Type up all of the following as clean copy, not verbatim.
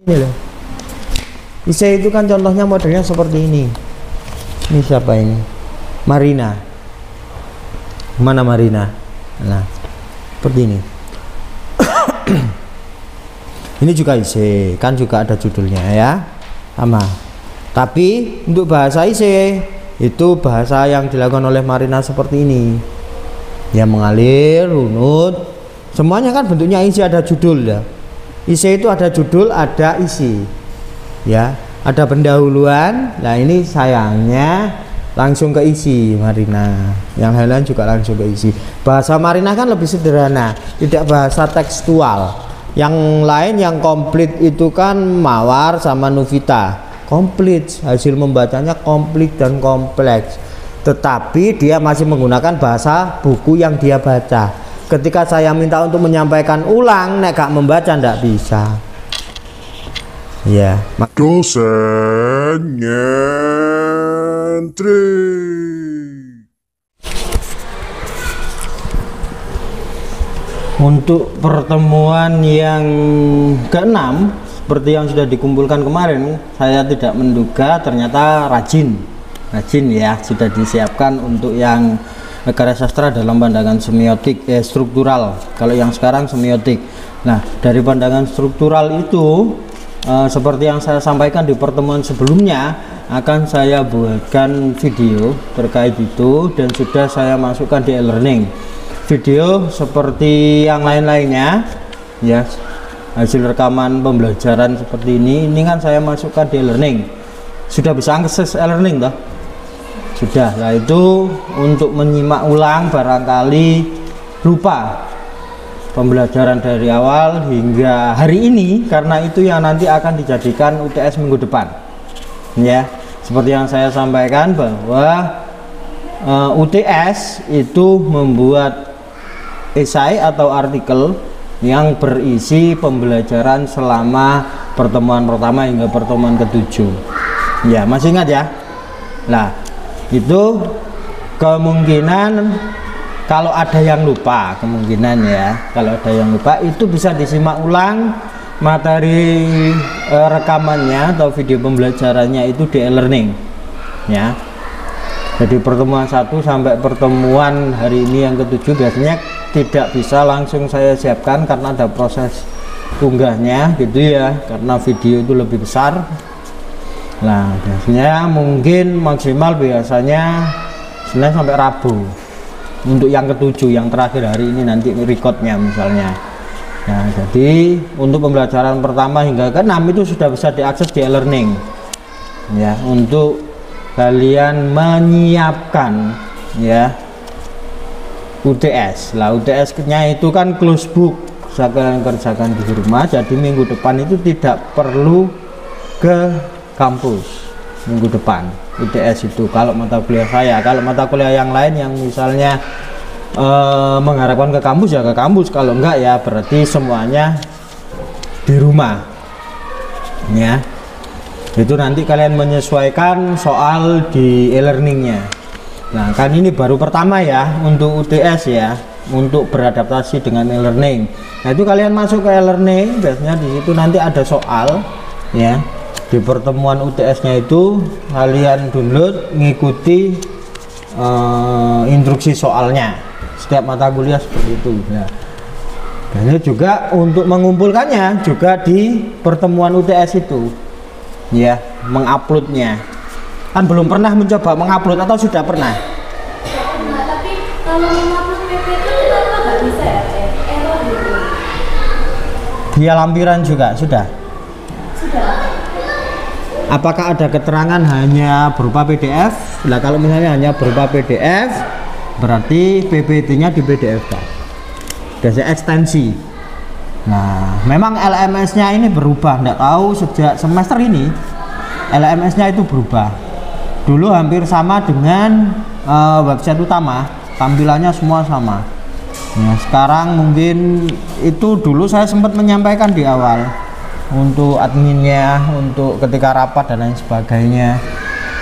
Ini loh. IC itu kan contohnya modelnya seperti ini. Ini siapa ini? Marina. Mana Marina? Nah, seperti ini. Ini juga IC, kan juga ada judulnya ya, sama. Tapi untuk bahasa IC itu bahasa yang dilakukan oleh Marina seperti ini. Ya, mengalir, runut, semuanya kan bentuknya IC, ada judul ya. IC itu ada judul, ada isi. Ya, ada pendahuluan. Nah, ini sayangnya langsung ke isi Marina. Yang lain-lain juga langsung ke isi. Bahasa Marina kan lebih sederhana, tidak bahasa tekstual. Yang lain yang komplit itu kan Mawar sama Nuvita. Komplit, hasil membacanya komplit dan kompleks. Tetapi dia masih menggunakan bahasa buku yang dia baca. Ketika saya minta untuk menyampaikan ulang, nek gak membaca ndak bisa. Ya, dosen nyentri. Untuk pertemuan yang ke-6 seperti yang sudah dikumpulkan kemarin, saya tidak menduga ternyata rajin ya, sudah disiapkan untuk yang karya sastra dalam pandangan semiotik struktural. Kalau yang sekarang semiotik. Nah, dari pandangan struktural itu seperti yang saya sampaikan di pertemuan sebelumnya, akan saya buatkan video terkait itu dan sudah saya masukkan di e-learning. Video seperti yang lain-lainnya ya, hasil rekaman pembelajaran seperti ini kan saya masukkan di e-learning. Sudah bisa akses e-learning toh? Sudah. Nah, itu untuk menyimak ulang barangkali lupa pembelajaran dari awal hingga hari ini, karena itu yang nanti akan dijadikan UTS minggu depan ya. Seperti yang saya sampaikan bahwa UTS itu membuat esai atau artikel yang berisi pembelajaran selama pertemuan pertama hingga pertemuan ke-7 ya, masih ingat ya. Nah, itu kemungkinan kalau ada yang lupa, kemungkinan ya, kalau ada yang lupa itu bisa disimak ulang materi rekamannya atau video pembelajarannya itu di e-learning ya. Jadi pertemuan 1 sampai pertemuan hari ini yang ke-7 biasanya tidak bisa langsung saya siapkan karena ada proses unggahnya gitu ya, karena video itu lebih besar. Nah, biasanya mungkin maksimal biasanya Senin sampai Rabu untuk yang ke-7, yang terakhir hari ini nanti recordnya misalnya. Nah, jadi untuk pembelajaran pertama hingga ke-6 itu sudah bisa diakses di e-learning ya, untuk kalian menyiapkan ya UTS. Lah, UTS-nya itu kan close book, bisa kalian kerjakan di rumah. Jadi minggu depan itu tidak perlu ke kampus minggu depan UTS itu kalau mata kuliah saya. Kalau mata kuliah yang lain yang misalnya mengharapkan ke kampus ya ke kampus, kalau enggak ya berarti semuanya di rumah ya. Itu nanti kalian menyesuaikan soal di e-learningnya. Nah, kan ini baru pertama ya untuk UTS ya, untuk beradaptasi dengan e-learning. Nah, itu kalian masuk ke e-learning, biasanya di situ nanti ada soal ya. Di pertemuan UTS-nya itu kalian download, ngikuti instruksi soalnya. Setiap mata kuliah seperti itu ya. Dan itu juga untuk mengumpulkannya juga di pertemuan UTS itu ya, menguploadnya. Kan belum pernah mencoba mengupload atau sudah pernah? Nah, tapi kalau mengupload PPT itu nggak bisa ya, error gitu. Dia lampiran juga sudah. Apakah ada keterangan hanya berupa PDF? Nah, kalau misalnya hanya berupa PDF, berarti PPT-nya di PDF kan? Biasanya ekstensi. Nah, memang LMS-nya ini berubah, nggak tahu sejak semester ini LMS-nya itu berubah. Dulu hampir sama dengan website utama, tampilannya semua sama. Nah, sekarang mungkin itu dulu saya sempat menyampaikan di awal untuk adminnya, untuk ketika rapat dan lain sebagainya,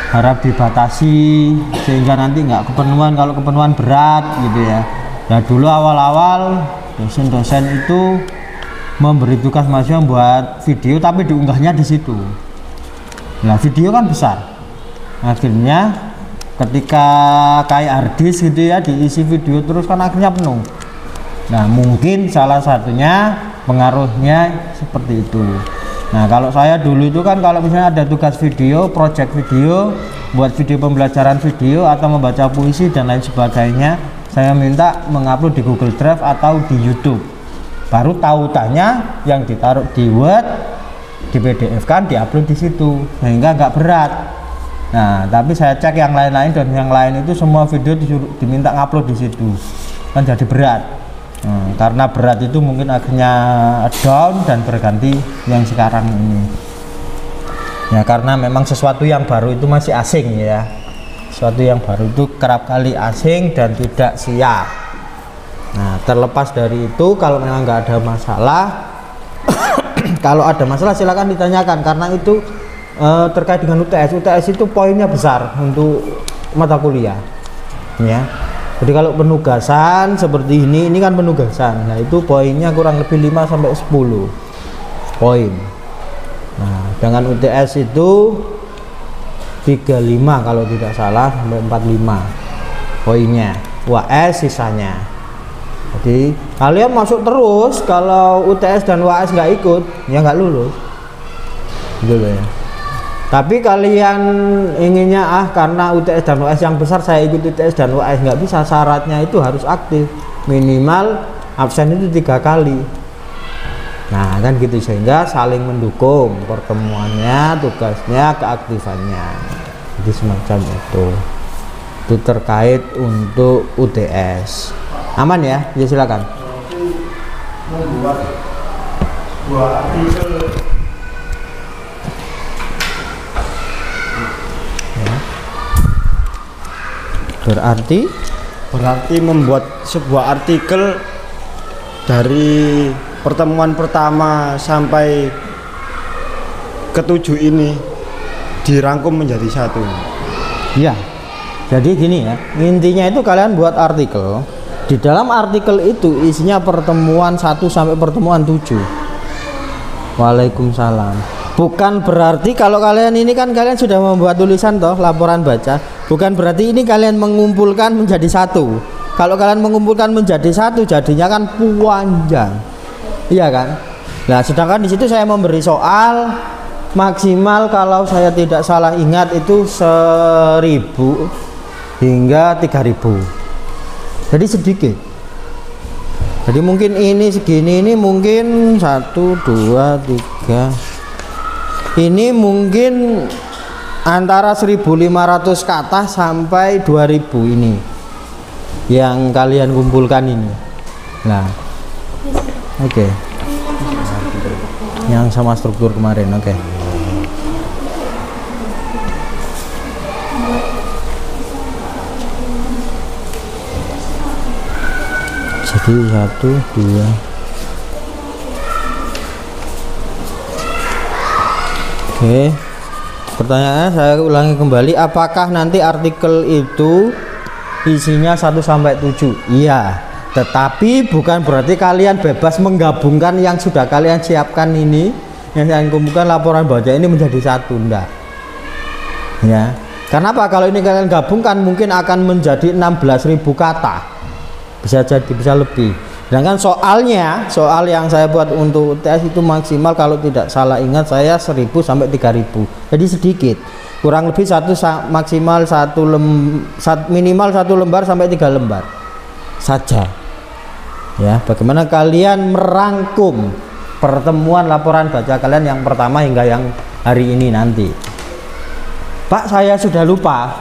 harap dibatasi sehingga nanti nggak kepenuhan, kalau kepenuhan berat gitu ya. Nah, dulu awal-awal dosen-dosen itu memberi tugas mahasiswa buat video tapi diunggahnya di situ. Nah, video kan besar. Akhirnya ketika kayak harddisk gitu ya, diisi video terus kan akhirnya penuh. Nah, mungkin salah satunya pengaruhnya seperti itu. Nah, kalau saya dulu itu kan kalau misalnya ada tugas video, project video, buat video pembelajaran video atau membaca puisi dan lain sebagainya, saya minta mengupload di Google Drive atau di YouTube. Baru tautannya yang ditaruh di Word, di PDF kan diupload di situ, sehingga nggak berat. Nah, tapi saya cek yang lain-lain dan yang lain itu semua video diminta ngupload di situ, kan jadi berat. Karena berat itu mungkin akhirnya down dan berganti yang sekarang ini. Ya, karena memang sesuatu yang baru itu masih asing ya. Sesuatu yang baru itu kerap kali asing dan tidak siap. Nah, terlepas dari itu, kalau memang nggak ada masalah, kalau ada masalah silakan ditanyakan, karena itu terkait dengan UTS. UTS itu poinnya besar untuk mata kuliah, ya. Jadi kalau penugasan seperti ini kan penugasan. Nah, itu poinnya kurang lebih 5 sampai 10 poin. Nah, dengan UTS itu 35 kalau tidak salah sampai 45 poinnya. UAS sisanya. Jadi kalian masuk terus, kalau UTS dan UAS nggak ikut ya nggak lulus gitu ya. Tapi kalian inginnya karena UTS dan UAS yang besar saya ikut UTS dan UAS, nggak bisa. Syaratnya itu harus aktif, minimal absen itu 3 kali. Nah kan gitu, sehingga saling mendukung pertemuannya, tugasnya, keaktifannya. Jadi semacam itu terkait untuk UTS. Aman ya? Ya silakan. Membuat sebuah artikel Ya. Berarti membuat sebuah artikel dari pertemuan pertama sampai ke-7 ini dirangkum menjadi satu. ya. Jadi gini ya, intinya itu kalian buat artikel. Di dalam artikel itu isinya pertemuan 1 sampai pertemuan 7. Waalaikumsalam. Bukan berarti kalau kalian ini kan kalian sudah membuat tulisan toh, laporan baca. Bukan berarti ini kalian mengumpulkan menjadi satu. Kalau kalian mengumpulkan menjadi satu, jadinya kan panjang. Iya kan? Nah, sedangkan di situ saya memberi soal maksimal kalau saya tidak salah ingat itu 1000 hingga 3000. Jadi sedikit. Jadi mungkin ini segini, ini mungkin 1, 2, 3. Ini mungkin antara 1500 kata sampai 2000 ini yang kalian kumpulkan ini. Nah, oke. Yang sama struktur kemarin, oke. Jadi 1, 2. Oke. Pertanyaannya saya ulangi kembali, apakah nanti artikel itu isinya 1 sampai 7? Iya. Tetapi bukan berarti kalian bebas menggabungkan yang sudah kalian siapkan ini, yang kalian kumpulkan laporan baca ini menjadi satu, enggak. Ya. Kenapa? Kalau ini kalian gabungkan mungkin akan menjadi 16.000 kata. Bisa jadi, bisa lebih. Sedangkan soal yang saya buat untuk UTS itu maksimal kalau tidak salah ingat saya 1000 sampai 3000. Jadi sedikit, kurang lebih maksimal minimal 1 lembar sampai 3 lembar saja. Ya, bagaimana kalian merangkum pertemuan laporan baca kalian yang pertama hingga yang hari ini nanti. Pak, saya sudah lupa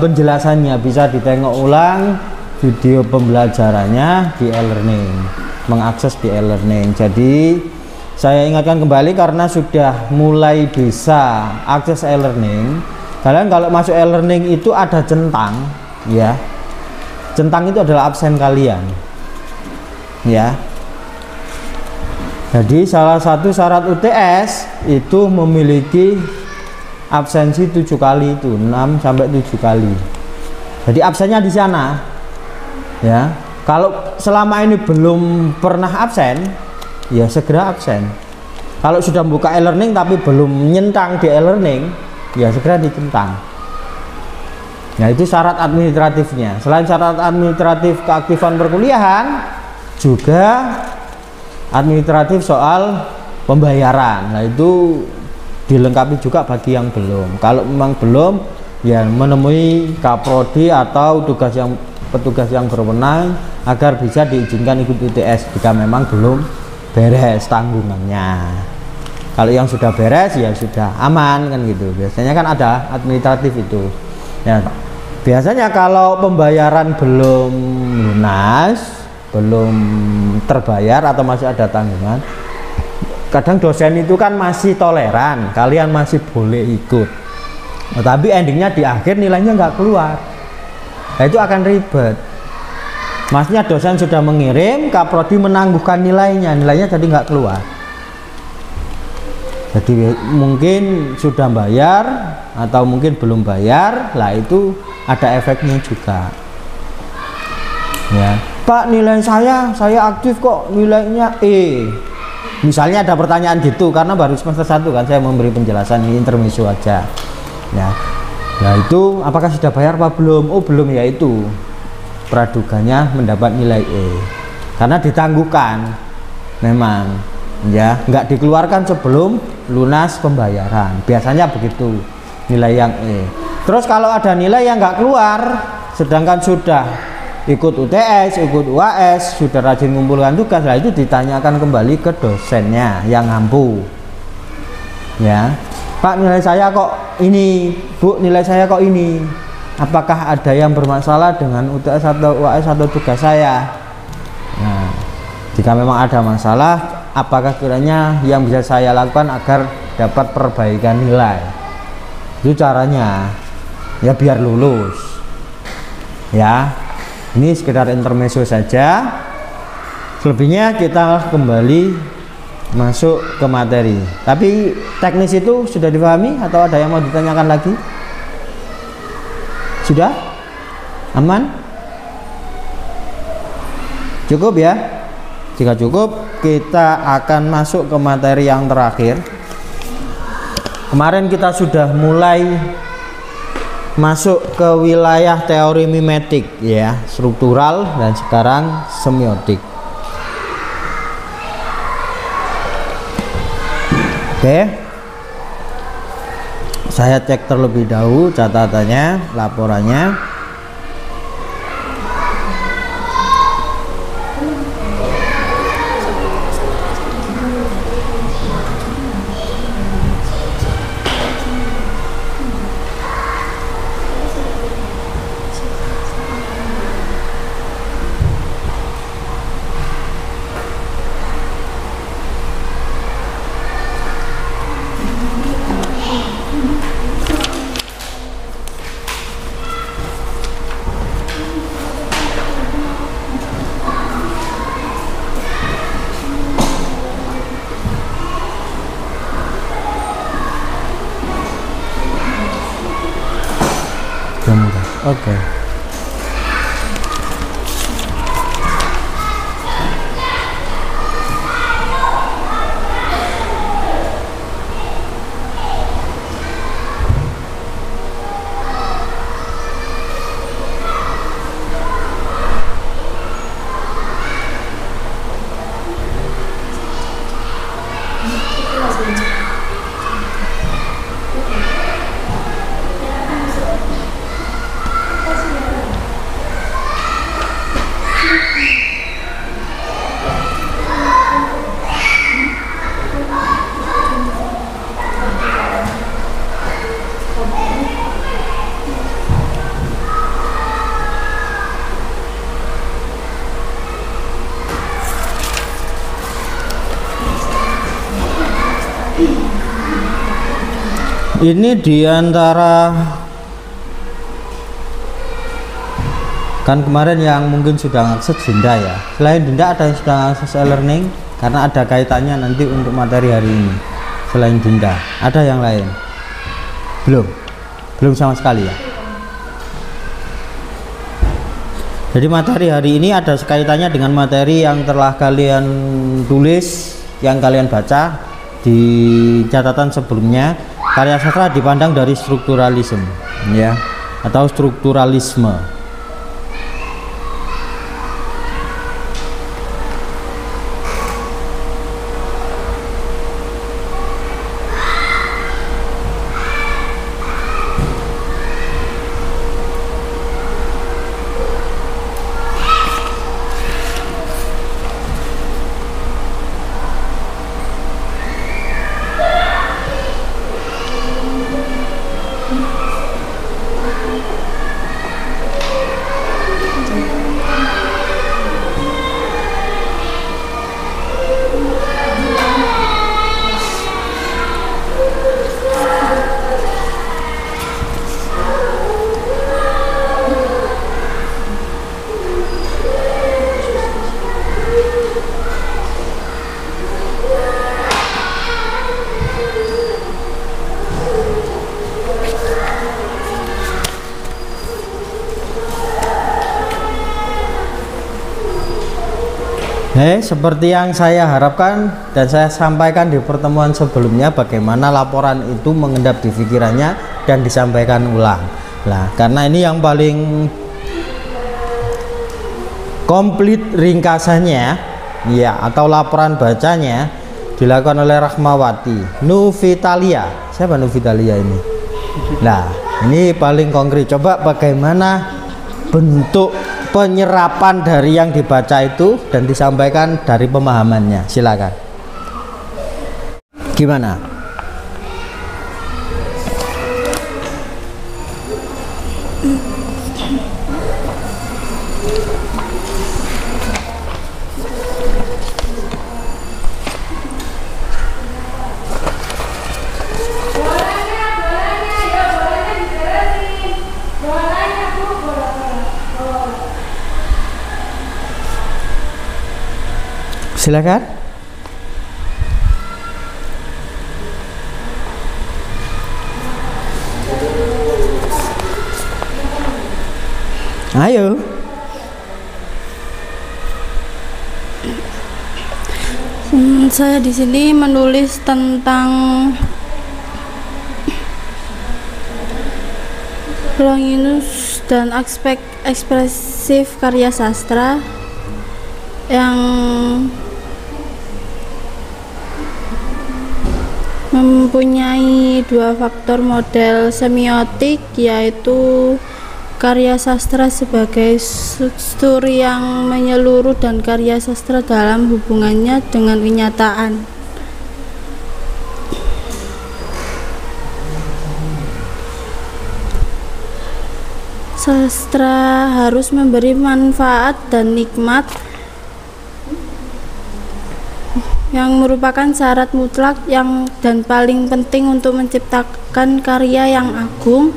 penjelasannya, bisa ditengok ulang video pembelajarannya di e-learning, mengakses di e-learning. Jadi saya ingatkan kembali karena sudah mulai bisa akses e-learning. Kalian kalau masuk e-learning itu ada centang, ya. Centang itu adalah absen kalian, ya. Jadi salah satu syarat UTS itu memiliki absensi 7 kali, itu 6 sampai 7 kali. Jadi absennya di sana. Ya, kalau selama ini belum pernah absen, ya segera absen. Kalau sudah buka e-learning tapi belum nyentang di e-learning, ya segera dicentang. Nah, itu syarat administratifnya. Selain syarat administratif keaktifan perkuliahan, juga administratif soal pembayaran. Nah, itu dilengkapi juga bagi yang belum. Kalau memang belum, ya menemui Kaprodi atau petugas yang berwenang agar bisa diizinkan ikut UTS jika memang belum beres tanggungannya. Kalau yang sudah beres ya sudah aman kan gitu. Biasanya kan ada administratif itu. Ya, biasanya kalau pembayaran belum lunas, belum terbayar atau masih ada tanggungan, kadang dosen itu kan masih toleran, kalian masih boleh ikut. Nah, tapi endingnya di akhir nilainya nggak keluar. Nah, itu akan ribet. Maksudnya dosen sudah mengirim, Kaprodi menangguhkan nilainya jadi nggak keluar. Jadi mungkin sudah bayar atau mungkin belum bayar, lah itu ada efeknya juga. Ya, Pak, nilai saya aktif kok nilainya E. Misalnya ada pertanyaan gitu, karena baru semester 1 kan saya memberi penjelasan ini intermezzo aja. Ya, nah itu apakah sudah bayar apa belum? Oh belum, ya itu praduganya mendapat nilai E karena ditangguhkan memang, ya nggak dikeluarkan sebelum lunas pembayaran, biasanya begitu nilai yang E. Terus kalau ada nilai yang nggak keluar sedangkan sudah ikut UTS, ikut UAS, sudah rajin mengumpulkan tugas, lah itu ditanyakan kembali ke dosennya yang ngampu, ya. Pak, nilai saya kok ini, Bu, nilai saya kok ini, apakah ada yang bermasalah dengan UTS atau UAS atau tugas saya? Nah, jika memang ada masalah, apakah kiranya yang bisa saya lakukan agar dapat perbaikan nilai? Itu caranya, ya biar lulus. Ya, ini sekedar intermezzo saja. Selebihnya kita kembali masuk ke materi. Tapi teknis itu sudah dipahami atau ada yang mau ditanyakan lagi? Sudah? Aman? Cukup ya? Jika cukup, kita akan masuk ke materi yang terakhir. Kemarin kita sudah mulai masuk ke wilayah teori mimetik, ya, struktural, dan sekarang semiotik. Oke, saya cek terlebih dahulu catatannya, laporannya. Oke. Ini diantara kan kemarin yang mungkin sudah akses Dinda ya. Selain Dinda ada yang sudah akses e-learning karena ada kaitannya nanti untuk materi hari ini. Selain Dinda, ada yang lain? Belum sama sekali ya. Jadi materi hari ini ada kaitannya dengan materi yang telah kalian tulis yang kalian baca di catatan sebelumnya, karya sastra dipandang dari strukturalisme ya, atau strukturalisme. Seperti yang saya harapkan dan saya sampaikan di pertemuan sebelumnya, bagaimana laporan itu mengendap di pikirannya dan disampaikan ulang. Nah, karena ini yang paling komplit ringkasannya ya, atau laporan bacanya dilakukan oleh Rahmawati Nuvitalia. Siapa Nuvitalia ini? Nah, ini paling konkret. Coba bagaimana bentuk penyerapan dari yang dibaca itu dan disampaikan dari pemahamannya. Silakan. Gimana? Silakan. Ayo. Saya di sini menulis tentang Longinus dan aspek ekspresif karya sastra yang mempunyai dua faktor model semiotik, yaitu karya sastra sebagai struktur yang menyeluruh dan karya sastra dalam hubungannya dengan kenyataan. Sastra harus memberi manfaat dan nikmat yang merupakan syarat mutlak dan paling penting untuk menciptakan karya yang agung,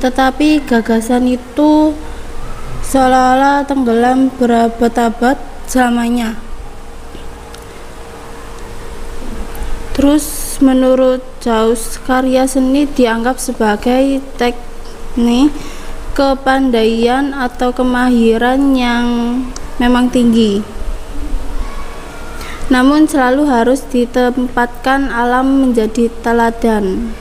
tetapi gagasan itu seolah-olah tenggelam berabad-abad selamanya. Terus menurut Jauss, karya seni dianggap sebagai teknik kepandaian atau kemahiran yang memang tinggi, namun selalu harus ditempatkan alam menjadi teladan.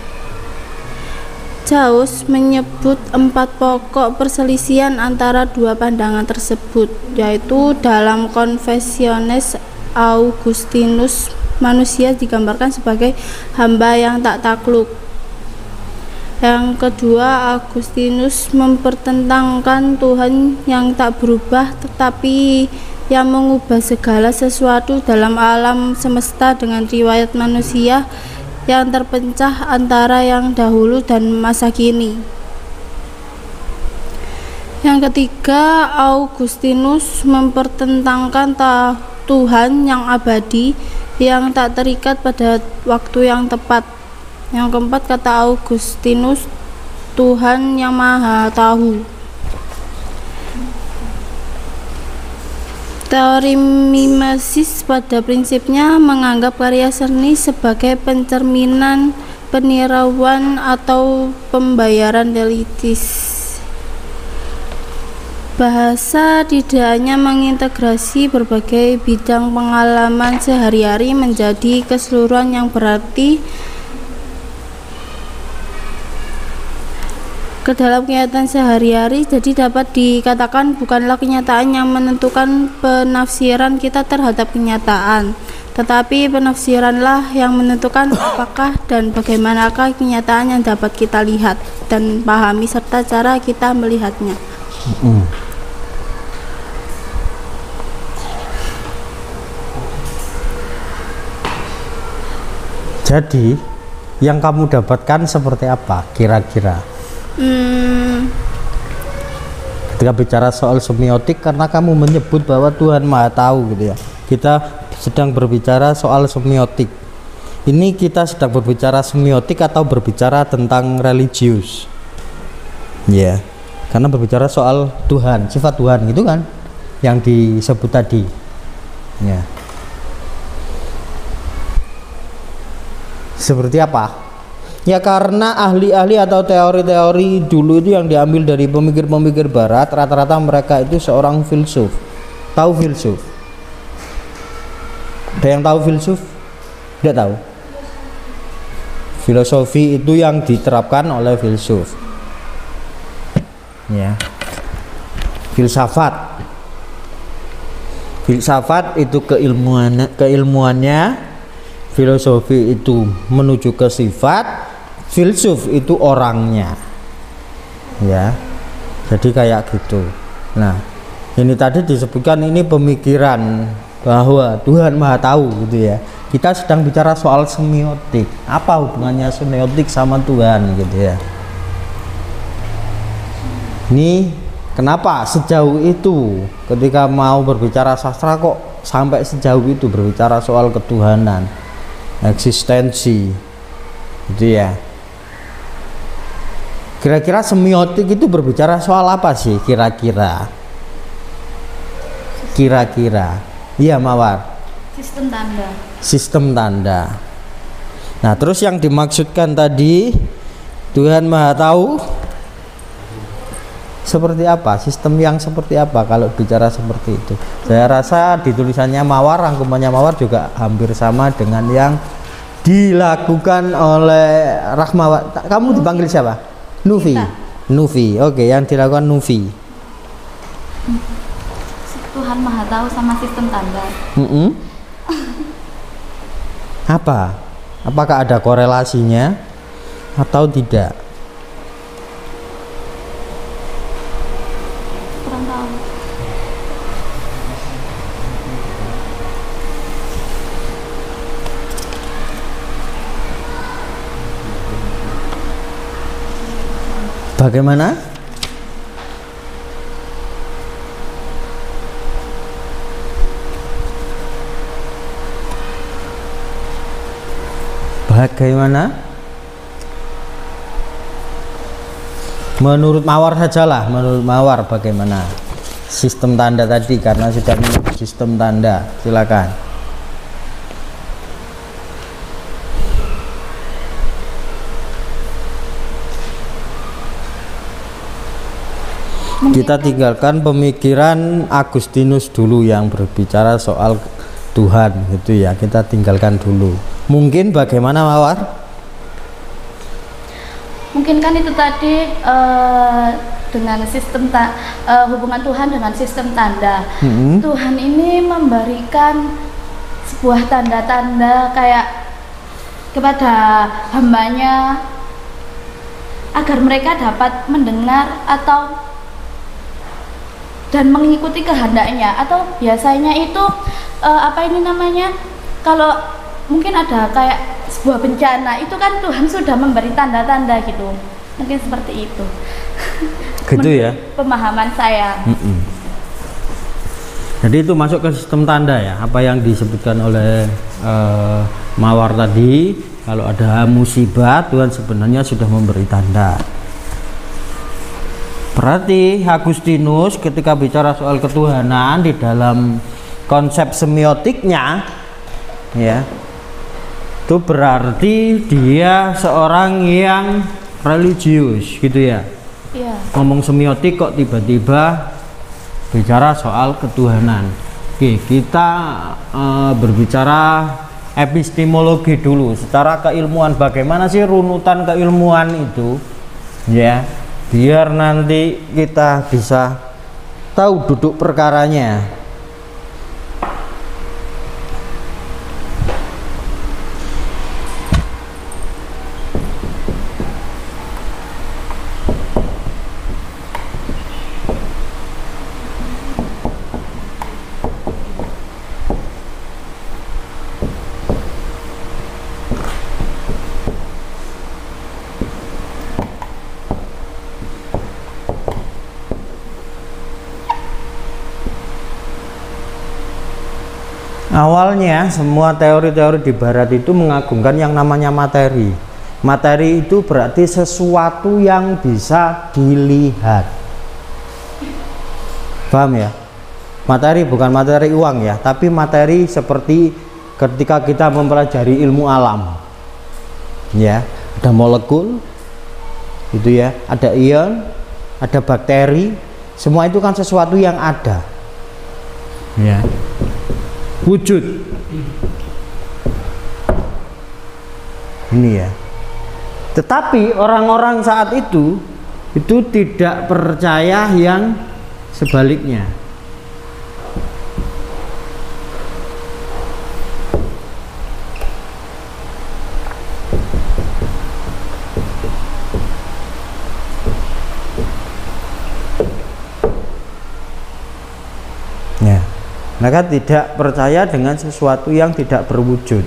Jauss menyebut 4 pokok perselisihan antara dua pandangan tersebut, yaitu dalam Confessiones Augustinus, manusia digambarkan sebagai hamba yang tak takluk. Yang kedua, Augustinus mempertentangkan Tuhan yang tak berubah tetapi yang mengubah segala sesuatu dalam alam semesta dengan riwayat manusia yang terpecah antara yang dahulu dan masa kini. Yang ketiga, Augustinus mempertentangkan Tuhan yang abadi yang tak terikat pada waktu yang tepat. Yang keempat, kata Augustinus, Tuhan yang maha tahu. Teori mimesis pada prinsipnya menganggap karya seni sebagai pencerminan penirauan atau pembayaran dialektis. Bahasa tidak hanya mengintegrasi berbagai bidang pengalaman sehari-hari menjadi keseluruhan yang berarti ke dalam kegiatan sehari-hari, jadi dapat dikatakan bukanlah kenyataan yang menentukan penafsiran kita terhadap kenyataan, tetapi penafsiranlah yang menentukan apakah dan bagaimanakah kenyataan yang dapat kita lihat dan pahami serta cara kita melihatnya. Jadi yang kamu dapatkan seperti apa kira-kira? Ketika bicara soal semiotik, karena kamu menyebut bahwa Tuhan Maha Tahu gitu ya, kita sedang berbicara soal semiotik. Ini kita sedang berbicara semiotik atau berbicara tentang religius? Ya, karena berbicara soal Tuhan, sifat Tuhan gitu kan yang disebut tadi. Ya. Seperti apa? Ya karena ahli-ahli atau teori-teori dulu itu yang diambil dari pemikir-pemikir barat, rata-rata mereka itu seorang filsuf. Tahu filsuf? Ada yang tahu filsuf? Tidak tahu? Filosofi itu yang diterapkan oleh filsuf. Ya. Filsafat. Filsafat itu keilmuannya. Filosofi itu menuju ke sifat, filsuf itu orangnya, ya. Jadi kayak gitu. Nah, ini tadi disebutkan ini pemikiran bahwa Tuhan Maha Tahu gitu ya. Kita sedang bicara soal semiotik. Apa hubungannya semiotik sama Tuhan gitu ya? Ini kenapa sejauh itu ketika mau berbicara sastra kok sampai sejauh itu berbicara soal ketuhanan, eksistensi gitu ya. Kira-kira semiotik itu berbicara soal apa sih kira-kira? Kira-kira iya Mawar? Sistem tanda. Sistem tanda. Nah terus yang dimaksudkan tadi Tuhan Maha Tahu seperti apa? Sistem yang seperti apa kalau bicara seperti itu? Saya rasa di tulisannya Mawar, rangkumannya Mawar juga hampir sama dengan yang dilakukan oleh Rahmawati. Kamu dipanggil siapa? Nufi. Nufi. Oke, yang dilakukan Nufi. Tuhan Maha Tahu sama sistem tanda. Apa? Apakah ada korelasinya atau tidak? Kurang tahu. Bagaimana? Bagaimana? Menurut Mawar sajalah, menurut Mawar bagaimana sistem tanda tadi, karena sudah menyebut sistem tanda. Silakan. Kita tinggalkan pemikiran Agustinus dulu yang berbicara soal Tuhan gitu ya, kita tinggalkan dulu. Mungkin bagaimana Mawar? Mungkin kan itu tadi dengan sistem hubungan Tuhan dengan sistem tanda. Tuhan ini memberikan sebuah tanda-tanda kayak kepada hambanya agar mereka dapat mendengar atau dan mengikuti kehendaknya, atau biasanya itu apa ini namanya, kalau mungkin ada kayak sebuah bencana itu kan Tuhan sudah memberi tanda-tanda gitu, mungkin seperti itu. Gitu ya pemahaman saya. Jadi itu masuk ke sistem tanda ya, apa yang disebutkan oleh Mawar tadi. Kalau ada musibah, Tuhan sebenarnya sudah memberi tanda. Berarti Agustinus ketika bicara soal ketuhanan di dalam konsep semiotiknya ya, itu berarti dia seorang yang religius gitu ya. Iya. Ngomong semiotik kok tiba-tiba bicara soal ketuhanan. Oke, kita berbicara epistemologi dulu, secara keilmuan. Bagaimana sih runutan keilmuan itu, ya, biar nanti kita bisa tahu duduk perkaranya. Awalnya semua teori-teori di barat itu mengagungkan yang namanya materi. Materi itu berarti sesuatu yang bisa dilihat. Paham ya? Materi bukan materi uang ya, tapi materi seperti ketika kita mempelajari ilmu alam. Ya, ada molekul itu ya, ada ion, ada bakteri, semua itu kan sesuatu yang ada. Ya. Wujud ini ya, tetapi orang-orang saat itu tidak percaya yang sebaliknya. Ya, mereka tidak percaya dengan sesuatu yang tidak berwujud.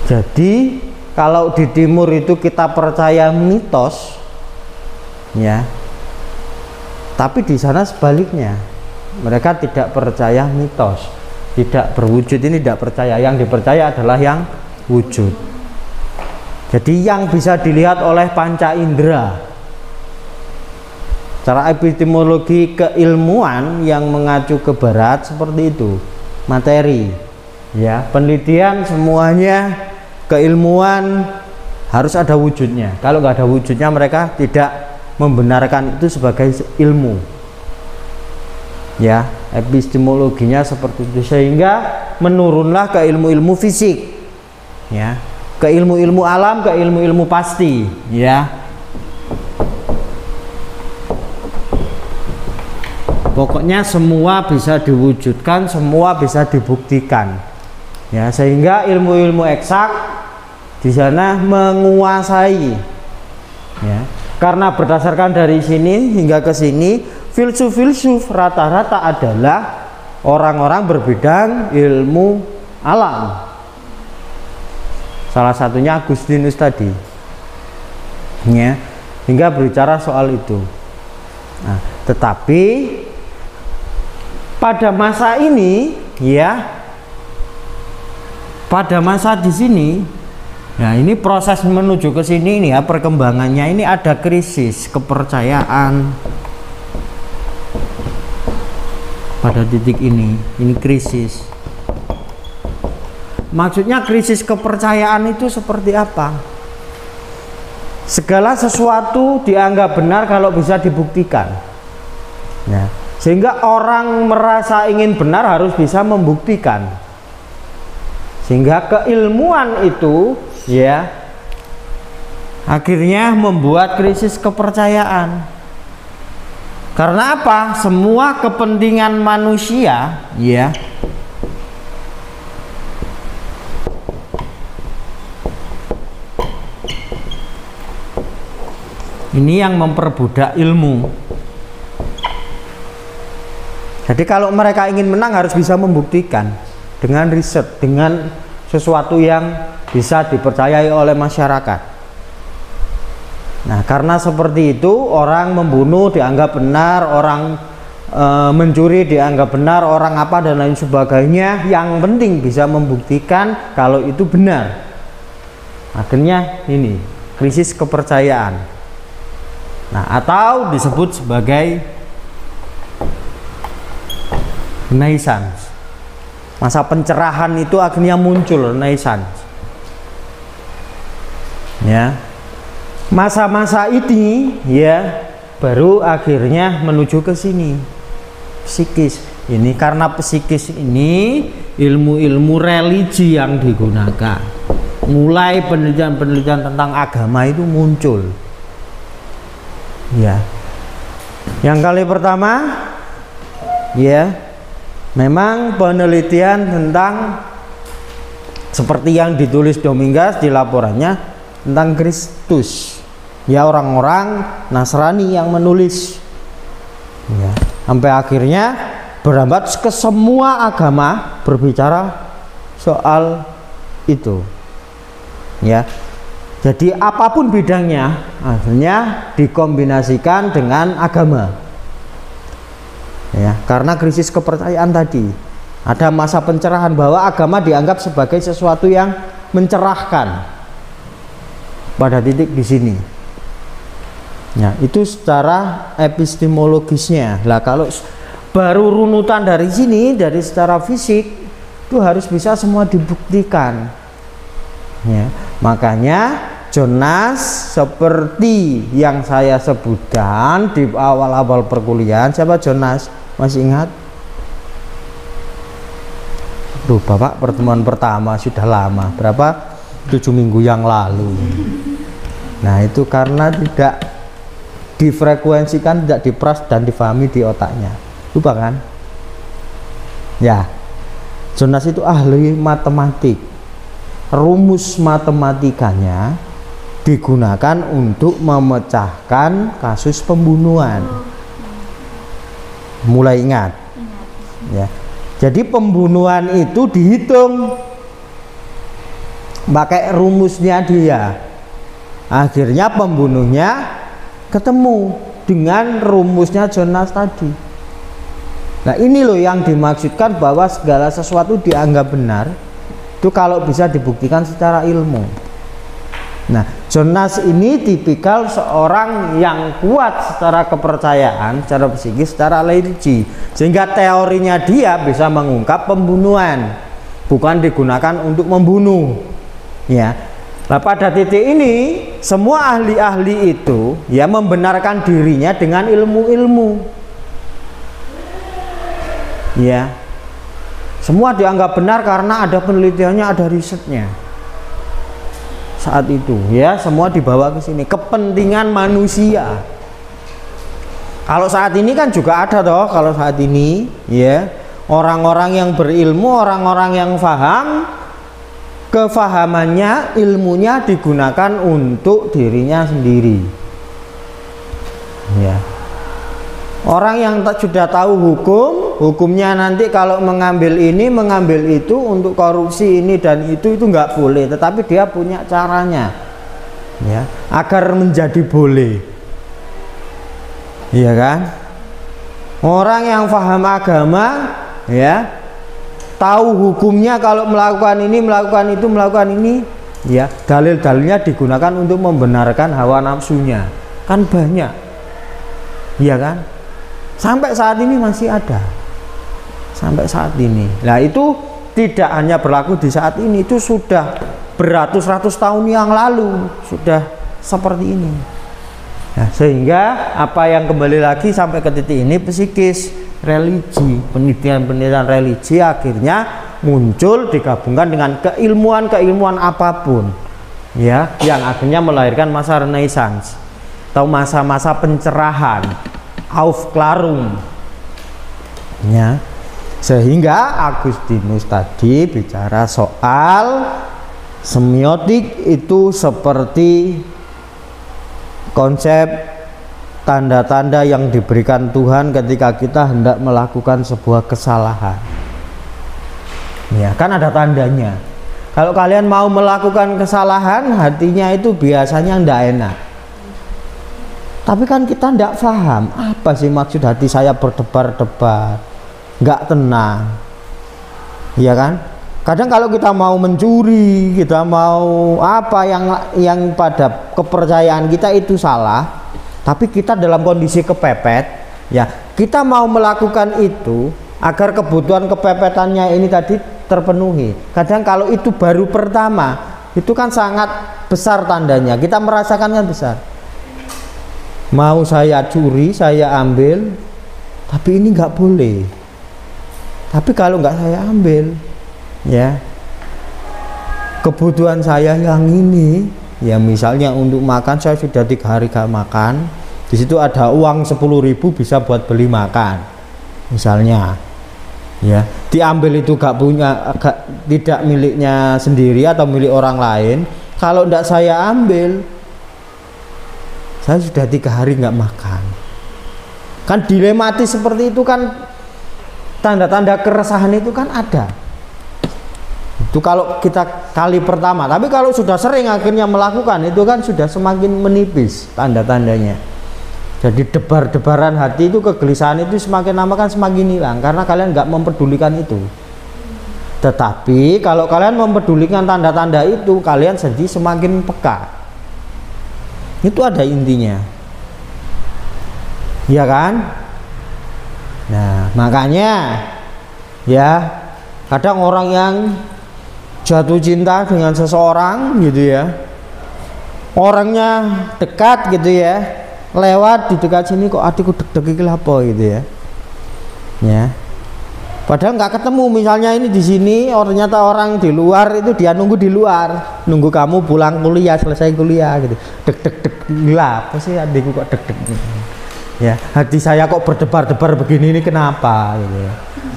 Jadi kalau di timur itu kita percaya mitos, ya, tapi di sana sebaliknya, mereka tidak percaya mitos, tidak berwujud. Ini tidak percaya, yang dipercaya adalah yang wujud. Jadi yang bisa dilihat oleh panca indera. Cara epistemologi keilmuan yang mengacu ke barat seperti itu, materi, ya, penelitian semuanya keilmuan harus ada wujudnya. Kalau nggak ada wujudnya mereka tidak membenarkan itu sebagai ilmu. Ya, epistemologinya seperti itu, sehingga menurunlah ke ilmu-ilmu fisik, ya, ke ilmu-ilmu alam, ke ilmu-ilmu pasti, ya. Pokoknya semua bisa diwujudkan, semua bisa dibuktikan, ya, sehingga ilmu-ilmu eksak di sana menguasai, ya. Karena berdasarkan dari sini hingga ke sini, filsuf-filsuf rata-rata adalah orang-orang berbidang ilmu alam. Salah satunya Agustinus tadi, ya, hingga berbicara soal itu. Nah, tetapi pada masa ini, ya, pada masa di sini, ya, ini proses menuju ke sini, ini ya, perkembangannya ini ada krisis kepercayaan pada titik ini krisis. Maksudnya krisis kepercayaan itu seperti apa? Segala sesuatu dianggap benar kalau bisa dibuktikan, ya. Sehingga orang merasa ingin benar harus bisa membuktikan. Sehingga keilmuan itu, ya, akhirnya membuat krisis kepercayaan. Karena apa? Semua kepentingan manusia, ya, ini yang memperbudak ilmu. Jadi kalau mereka ingin menang harus bisa membuktikan dengan riset, dengan sesuatu yang bisa dipercayai oleh masyarakat. Nah, karena seperti itu orang membunuh dianggap benar, orang mencuri dianggap benar, orang apa dan lain sebagainya. Yang penting bisa membuktikan kalau itu benar. Akhirnya ini krisis kepercayaan. Nah, atau disebut sebagai Renaissance. Masa pencerahan itu akhirnya muncul Renaissance. Ya. Masa-masa ini, ya, baru akhirnya menuju ke sini psikis. Ini karena psikis ini ilmu-ilmu religi yang digunakan, mulai penelitian-penelitian tentang agama itu muncul. Ya, yang kali pertama ya memang penelitian tentang seperti yang ditulis Domingas di laporannya tentang Kristus. Ya, orang-orang Nasrani yang menulis. Ya, sampai akhirnya berambat ke semua agama berbicara soal itu. Ya. Jadi apapun bidangnya akhirnya dikombinasikan dengan agama. Ya, karena krisis kepercayaan tadi. Ada masa pencerahan bahwa agama dianggap sebagai sesuatu yang mencerahkan. Pada titik di sini. Ya, itu secara epistemologisnya. Lah kalau baru runutan dari sini, dari secara fisik itu harus bisa semua dibuktikan. Ya, makanya Jonas seperti yang saya sebutkan di awal-awal perkuliahan. Siapa Jonas? Masih ingat? Tuh Bapak, pertemuan pertama sudah lama, berapa? 7 minggu yang lalu. Nah, itu karena tidak difrekuensikan, tidak diperas dan difahami di otaknya. Lupa kan? Ya, Jonas itu ahli matematik. Rumus matematikanya digunakan untuk memecahkan kasus pembunuhan. Mulai ingat? Ya. Jadi pembunuhan itu dihitung pakai rumusnya dia. Akhirnya pembunuhnya ketemu dengan rumusnya Jonas tadi. Nah, ini loh yang dimaksudkan bahwa segala sesuatu dianggap benar itu kalau bisa dibuktikan secara ilmu. Nah, Jonas ini tipikal seorang yang kuat secara kepercayaan, secara psikis, secara religi, sehingga teorinya dia bisa mengungkap pembunuhan, bukan digunakan untuk membunuh. Ya, nah pada titik ini semua ahli-ahli itu ya membenarkan dirinya dengan ilmu-ilmu. Ya, semua dianggap benar karena ada penelitiannya, ada risetnya. Saat itu ya semua dibawa ke sini, kepentingan manusia. Kalau saat ini kan juga ada toh, kalau saat ini ya orang-orang yang berilmu, orang-orang yang paham, kefahamannya, ilmunya digunakan untuk dirinya sendiri. Ya. Orang yang sudah tahu hukum, hukumnya nanti kalau mengambil ini, mengambil itu untuk korupsi ini dan itu nggak boleh, tetapi dia punya caranya, ya, agar menjadi boleh, iya kan? Orang yang paham agama, ya, tahu hukumnya kalau melakukan ini, melakukan itu, melakukan ini, ya, dalil-dalilnya digunakan untuk membenarkan hawa nafsunya, kan banyak, iya kan? Sampai saat ini masih ada, sampai saat ini. Nah, itu tidak hanya berlaku di saat ini, itu sudah beratus-ratus tahun yang lalu sudah seperti ini. Nah, sehingga apa yang kembali lagi sampai ke titik ini, psikis, religi, penelitian-penelitian religi akhirnya muncul digabungkan dengan keilmuan-keilmuan apapun, ya, yang akhirnya melahirkan masa Renaissance atau masa-masa pencerahan. Aufklärung, ya, sehingga Agustinus tadi bicara soal semiotik itu seperti konsep tanda-tanda yang diberikan Tuhan ketika kita hendak melakukan sebuah kesalahan. Ya, kan ada tandanya. Kalau kalian mau melakukan kesalahan, hatinya itu biasanya tidak enak. Tapi kan kita tidak paham apa sih maksud hati saya berdebar-debar, nggak tenang, ya kan? Kadang kalau kita mau mencuri, kita mau apa yang pada kepercayaan kita itu salah, tapi kita dalam kondisi kepepet, ya kita mau melakukan itu agar kebutuhan kepepetannya ini tadi terpenuhi. Kadang kalau itu baru pertama, itu kan sangat besar tandanya, kita merasakannya besar. mau saya curi, saya ambil, tapi ini nggak boleh. Tapi kalau nggak saya ambil, ya kebutuhan saya yang ini, ya misalnya untuk makan saya sudah 3 hari gak makan, di situ ada uang 10.000 bisa buat beli makan, misalnya, ya diambil itu tidak miliknya sendiri atau milik orang lain. Kalau tidak saya ambil, saya sudah 3 hari nggak makan. Kan dilematis seperti itu kan, tanda-tanda keresahan itu kan ada. Itu kalau kita kali pertama, tapi kalau sudah sering akhirnya melakukan itu kan sudah semakin menipis tanda-tandanya. Jadi debar-debaran hati itu, kegelisahan itu semakin lama kan semakin hilang karena kalian nggak mempedulikan itu. Tetapi kalau kalian mempedulikan tanda-tanda itu, kalian jadi semakin peka. Itu ada intinya, ya kan? Nah, makanya ya kadang orang yang jatuh cinta dengan seseorang gitu ya, orangnya dekat gitu ya, lewat di dekat sini kok hatiku deg-deg iki apa gitu ya. Ya. Padahal nggak ketemu, misalnya ini di sini, ternyata orang di luar itu dia nunggu di luar, nunggu kamu pulang kuliah, selesai kuliah gitu. Deg-deg gila, apa sih adikku kok deg-deg gitu. Ya, hati saya kok berdebar-debar begini, ini kenapa gitu ya.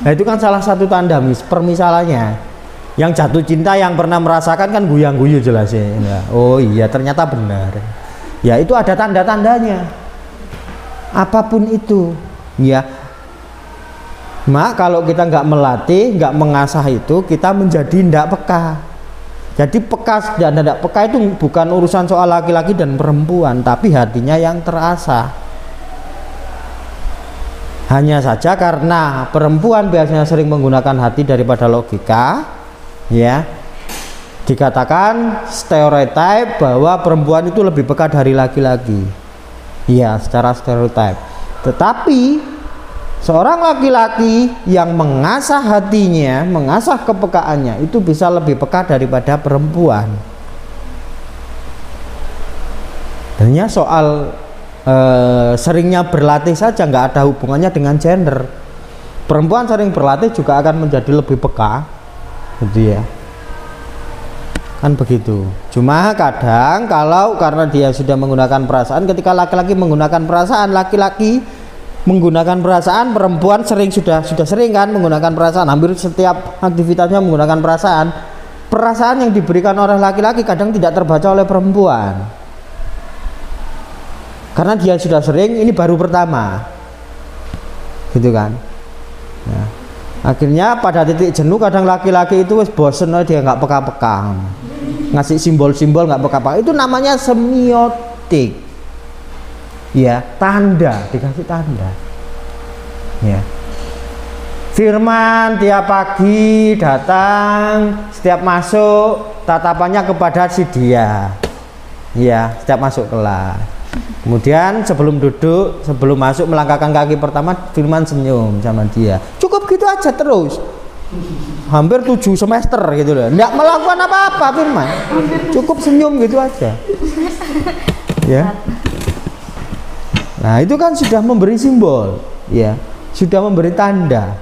Nah, itu kan salah satu tanda permisalannya. Yang jatuh cinta yang pernah merasakan kan guyang-guyu jelas ya. Oh iya, ternyata benar. Ya, itu ada tanda-tandanya. Apapun itu, ya. Mak, kalau kita nggak melatih, nggak mengasah itu, kita menjadi tidak peka. Jadi peka dan tidak peka itu bukan urusan soal laki-laki dan perempuan, tapi hatinya yang terasah. Hanya saja karena perempuan biasanya sering menggunakan hati daripada logika, ya, dikatakan stereotip bahwa perempuan itu lebih peka dari laki-laki. Ya, secara stereotip. Tetapi seorang laki-laki yang mengasah hatinya, mengasah kepekaannya, itu bisa lebih peka daripada perempuan. Dan ya soal seringnya berlatih saja, nggak ada hubungannya dengan gender. Perempuan sering berlatih juga akan menjadi lebih peka, gitu ya. Kan begitu. Cuma kadang kalau karena dia sudah menggunakan perasaan, ketika laki-laki menggunakan perasaan, laki-laki menggunakan perasaan, perempuan sudah sering kan menggunakan perasaan, hampir setiap aktivitasnya menggunakan perasaan. Perasaan yang diberikan oleh laki-laki kadang tidak terbaca oleh perempuan. Karena dia sudah sering, ini baru pertama, gitu kan. Nah, akhirnya pada titik jenuh kadang laki-laki itu wis bosen, dia nggak peka-peka, ngasih simbol-simbol nggak peka-peka. Itu namanya semiotik, ya, tanda, dikasih tanda, ya. Firman tiap pagi datang, setiap masuk tatapannya kepada si dia, ya, setiap masuk kelas. Kemudian sebelum duduk, sebelum masuk melangkahkan kaki pertama, Firman senyum sama dia. Cukup gitu aja terus. Hampir 7 semester gitu loh. Nggak melakukan apa-apa Firman. Cukup senyum gitu aja. Ya. Nah, itu kan sudah memberi simbol, ya. Sudah memberi tanda.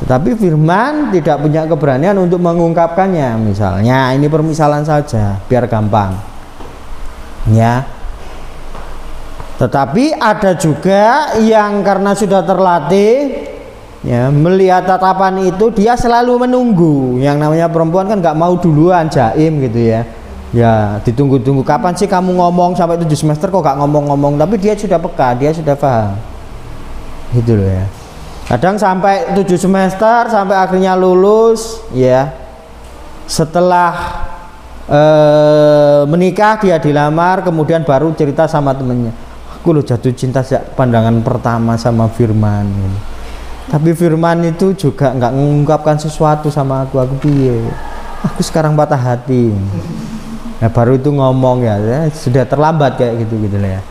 Tetapi Firman tidak punya keberanian untuk mengungkapkannya. Misalnya, ini permisalan saja biar gampang. Ya. Tetapi ada juga yang karena sudah terlatih, ya, melihat tatapan itu dia selalu menunggu. Yang namanya perempuan kan nggak mau duluan jaim gitu ya. Ya, ditunggu-tunggu kapan sih kamu ngomong, sampai 7 semester kok nggak ngomong-ngomong. Tapi dia sudah peka, dia sudah paham. Gitu loh ya. Kadang sampai 7 semester sampai akhirnya lulus, ya. Setelah menikah dia dilamar, kemudian baru cerita sama temennya. Aku lo jatuh cinta sejak pandangan pertama sama Firman. Tapi Firman itu juga nggak mengungkapkan sesuatu sama aku piye. Aku sekarang patah hati. Nah, baru itu ngomong ya, sudah terlambat kayak gitu lah ya.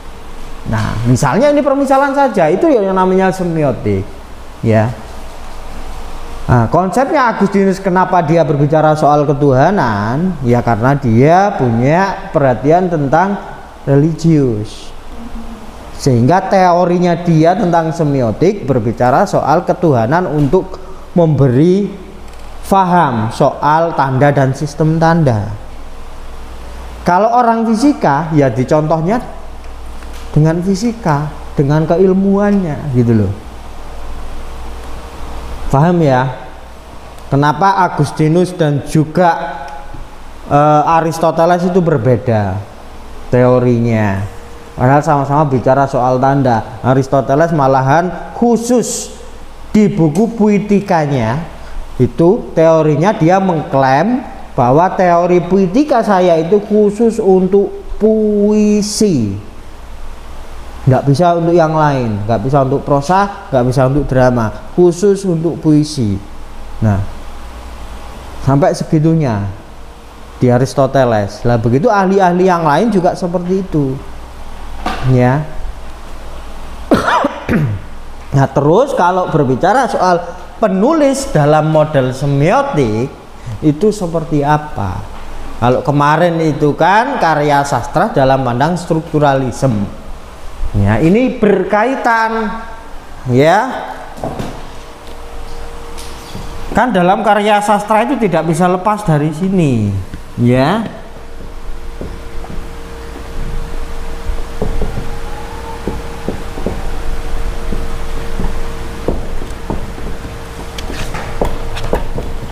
Nah, misalnya ini permisalan saja, itu yang namanya semiotik, ya. Nah, konsepnya Agustinus kenapa dia berbicara soal ketuhanan? Ya karena dia punya perhatian tentang religius. Sehingga teorinya dia tentang semiotik berbicara soal ketuhanan untuk memberi faham soal tanda dan sistem tanda. Kalau orang fisika ya dicontohnya dengan fisika, dengan keilmuannya gitu loh. Paham ya? Kenapa Agustinus dan juga Aristoteles itu berbeda teorinya? Padahal sama-sama bicara soal tanda. Aristoteles malahan khusus di buku Puitikanya itu teorinya dia mengklaim bahwa teori Puitika saya itu khusus untuk puisi, nggak bisa untuk yang lain, nggak bisa untuk prosa, nggak bisa untuk drama, khusus untuk puisi. Nah, sampai segitunya di Aristoteles. Lah begitu ahli-ahli yang lain juga seperti itu. Ya. Nah, terus kalau berbicara soal penulis dalam model semiotik itu seperti apa? Kalau kemarin itu kan karya sastra dalam pandang strukturalisme. Ya, ini berkaitan ya. Kan dalam karya sastra itu tidak bisa lepas dari sini, ya.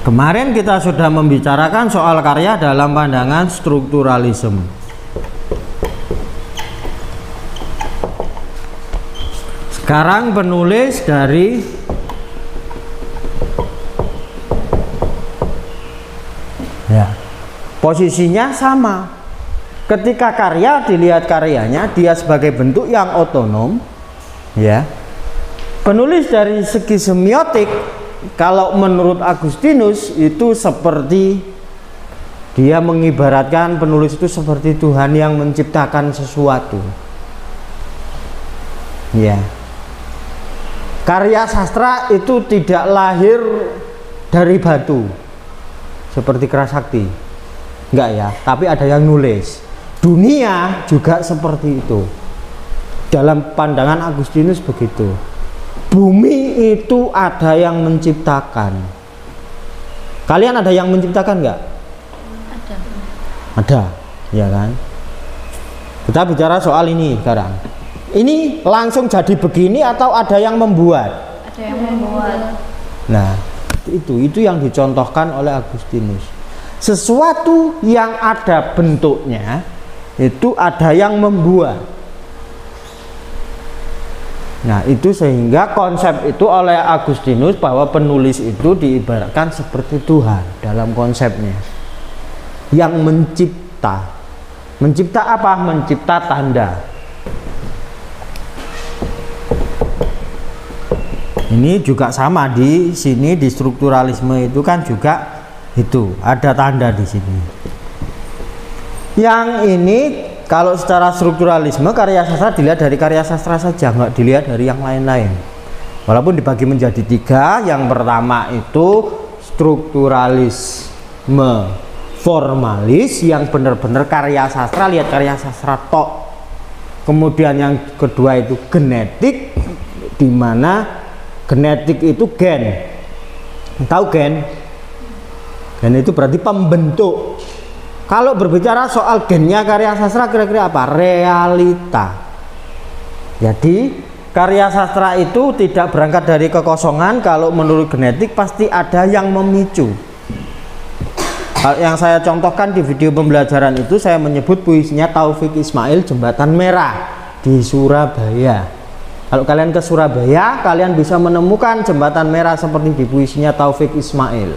Kemarin kita sudah membicarakan soal karya dalam pandangan strukturalisme. Sekarang penulis dari ya, posisinya sama. Ketika karya dilihat karyanya, dia sebagai bentuk yang otonom, ya. Penulis dari segi semiotik, kalau menurut Agustinus itu seperti dia mengibaratkan penulis itu seperti Tuhan yang menciptakan sesuatu. Ya. Karya sastra itu tidak lahir dari batu seperti Kerasakti. Enggak ya, tapi ada yang nulis. Dunia juga seperti itu. Dalam pandangan Agustinus begitu. Bumi itu ada yang menciptakan. Kalian ada yang menciptakan enggak? Ada, ya kan? Kita bicara soal ini sekarang. Ini langsung jadi begini atau ada yang membuat? Ada yang membuat. Nah, itu yang dicontohkan oleh Agustinus. Sesuatu yang ada bentuknya itu ada yang membuat. Nah, itu sehingga konsep itu oleh Agustinus bahwa penulis itu diibaratkan seperti Tuhan dalam konsepnya yang mencipta. Mencipta apa? Mencipta tanda. Ini juga sama di sini di strukturalisme itu kan juga itu ada tanda di sini. Yang ini kalau secara strukturalisme karya sastra dilihat dari karya sastra saja, nggak dilihat dari yang lain-lain. Walaupun dibagi menjadi 3, yang pertama itu strukturalisme formalis yang benar-benar karya sastra, lihat karya sastra tok. Kemudian yang kedua itu genetik, di mana genetik itu gen. Tahu gen? Gen itu berarti pembentuk. Kalau berbicara soal gennya karya sastra kira-kira apa? Realita. Jadi karya sastra itu tidak berangkat dari kekosongan. Kalau menurut genetik pasti ada yang memicu. Yang saya contohkan di video pembelajaran itu saya menyebut puisinya Taufik Ismail Jembatan Merah di Surabaya. Kalau kalian ke Surabaya, kalian bisa menemukan jembatan merah seperti di puisinya Taufik Ismail.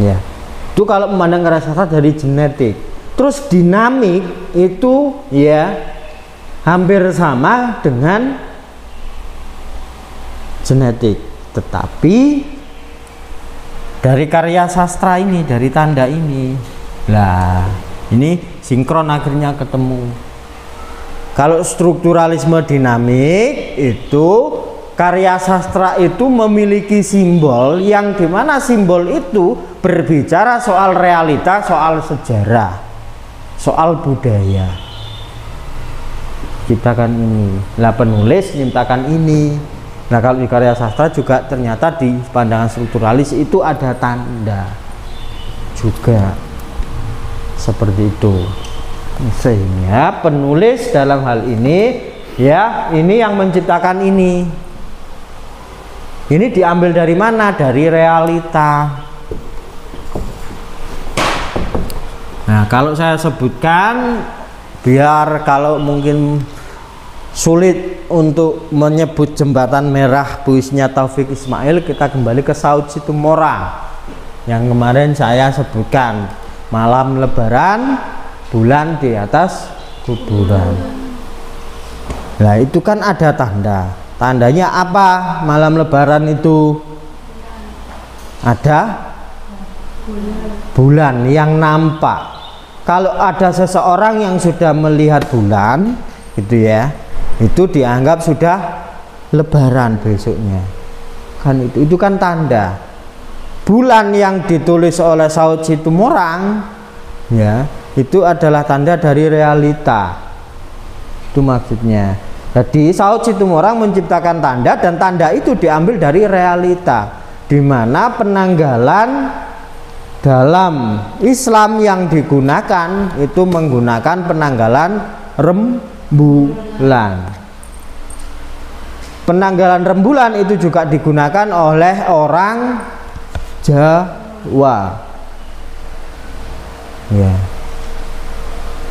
Ya. Itu kalau memandang karya sastra dari genetik. Terus dinamik itu ya hampir sama dengan genetik. Tetapi dari karya sastra ini, dari tanda ini, lah ini sinkron akhirnya ketemu. Kalau strukturalisme dinamik itu karya sastra itu memiliki simbol yang dimana simbol itu berbicara soal realita, soal sejarah, soal budaya. ciptakan ini. Lah penulis menciptakan ini. Nah kalau di karya sastra juga ternyata di pandangan strukturalis itu ada tanda juga seperti itu. Sehingga penulis dalam hal ini ya ini yang menciptakan ini. Ini diambil dari mana? Dari realita. Nah kalau saya sebutkan biar kalau mungkin sulit untuk menyebut Jembatan Merah puisinya Taufik Ismail, kita kembali ke Saud Situmorang yang kemarin saya sebutkan, malam lebaran bulan di atas kuburan. Nah itu kan ada tanda. Tandanya apa? Malam lebaran itu ada bulan yang nampak. Kalau ada seseorang yang sudah melihat bulan gitu ya, itu dianggap sudah lebaran besoknya. Kan itu kan tanda. Bulan yang ditulis oleh Saud Situmorang ya, itu adalah tanda dari realita. Itu maksudnya. Jadi Saud Situmorang menciptakan tanda dan tanda itu diambil dari realita, di mana penanggalan dalam Islam yang digunakan itu menggunakan penanggalan rembulan. Penanggalan rembulan itu juga digunakan oleh orang Jawa. Ya.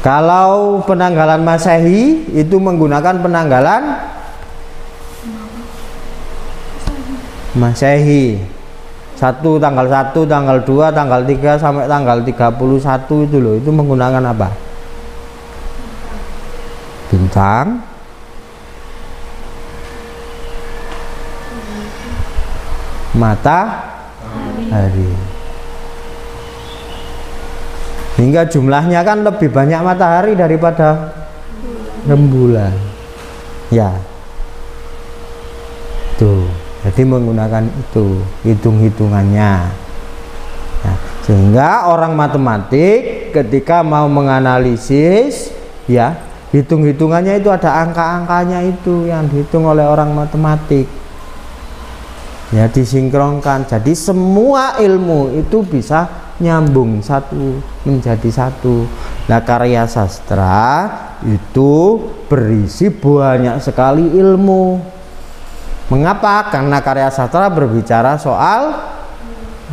Kalau penanggalan Masehi itu menggunakan penanggalan Masehi. Tanggal 1, tanggal 2, tanggal 3 sampai tanggal 31 itu loh, itu menggunakan apa? Bintang, matahari. Hingga jumlahnya kan lebih banyak matahari daripada rembulan. Ya. Tuh. Jadi menggunakan itu hitung-hitungannya. Nah, sehingga orang matematik ketika mau menganalisis ya hitung-hitungannya itu ada angka-angkanya itu yang dihitung oleh orang matematik. Ya disinkronkan. Jadi semua ilmu itu bisa nyambung satu menjadi satu. Nah karya sastra itu berisi banyak sekali ilmu. Mengapa? Karena karya sastra berbicara soal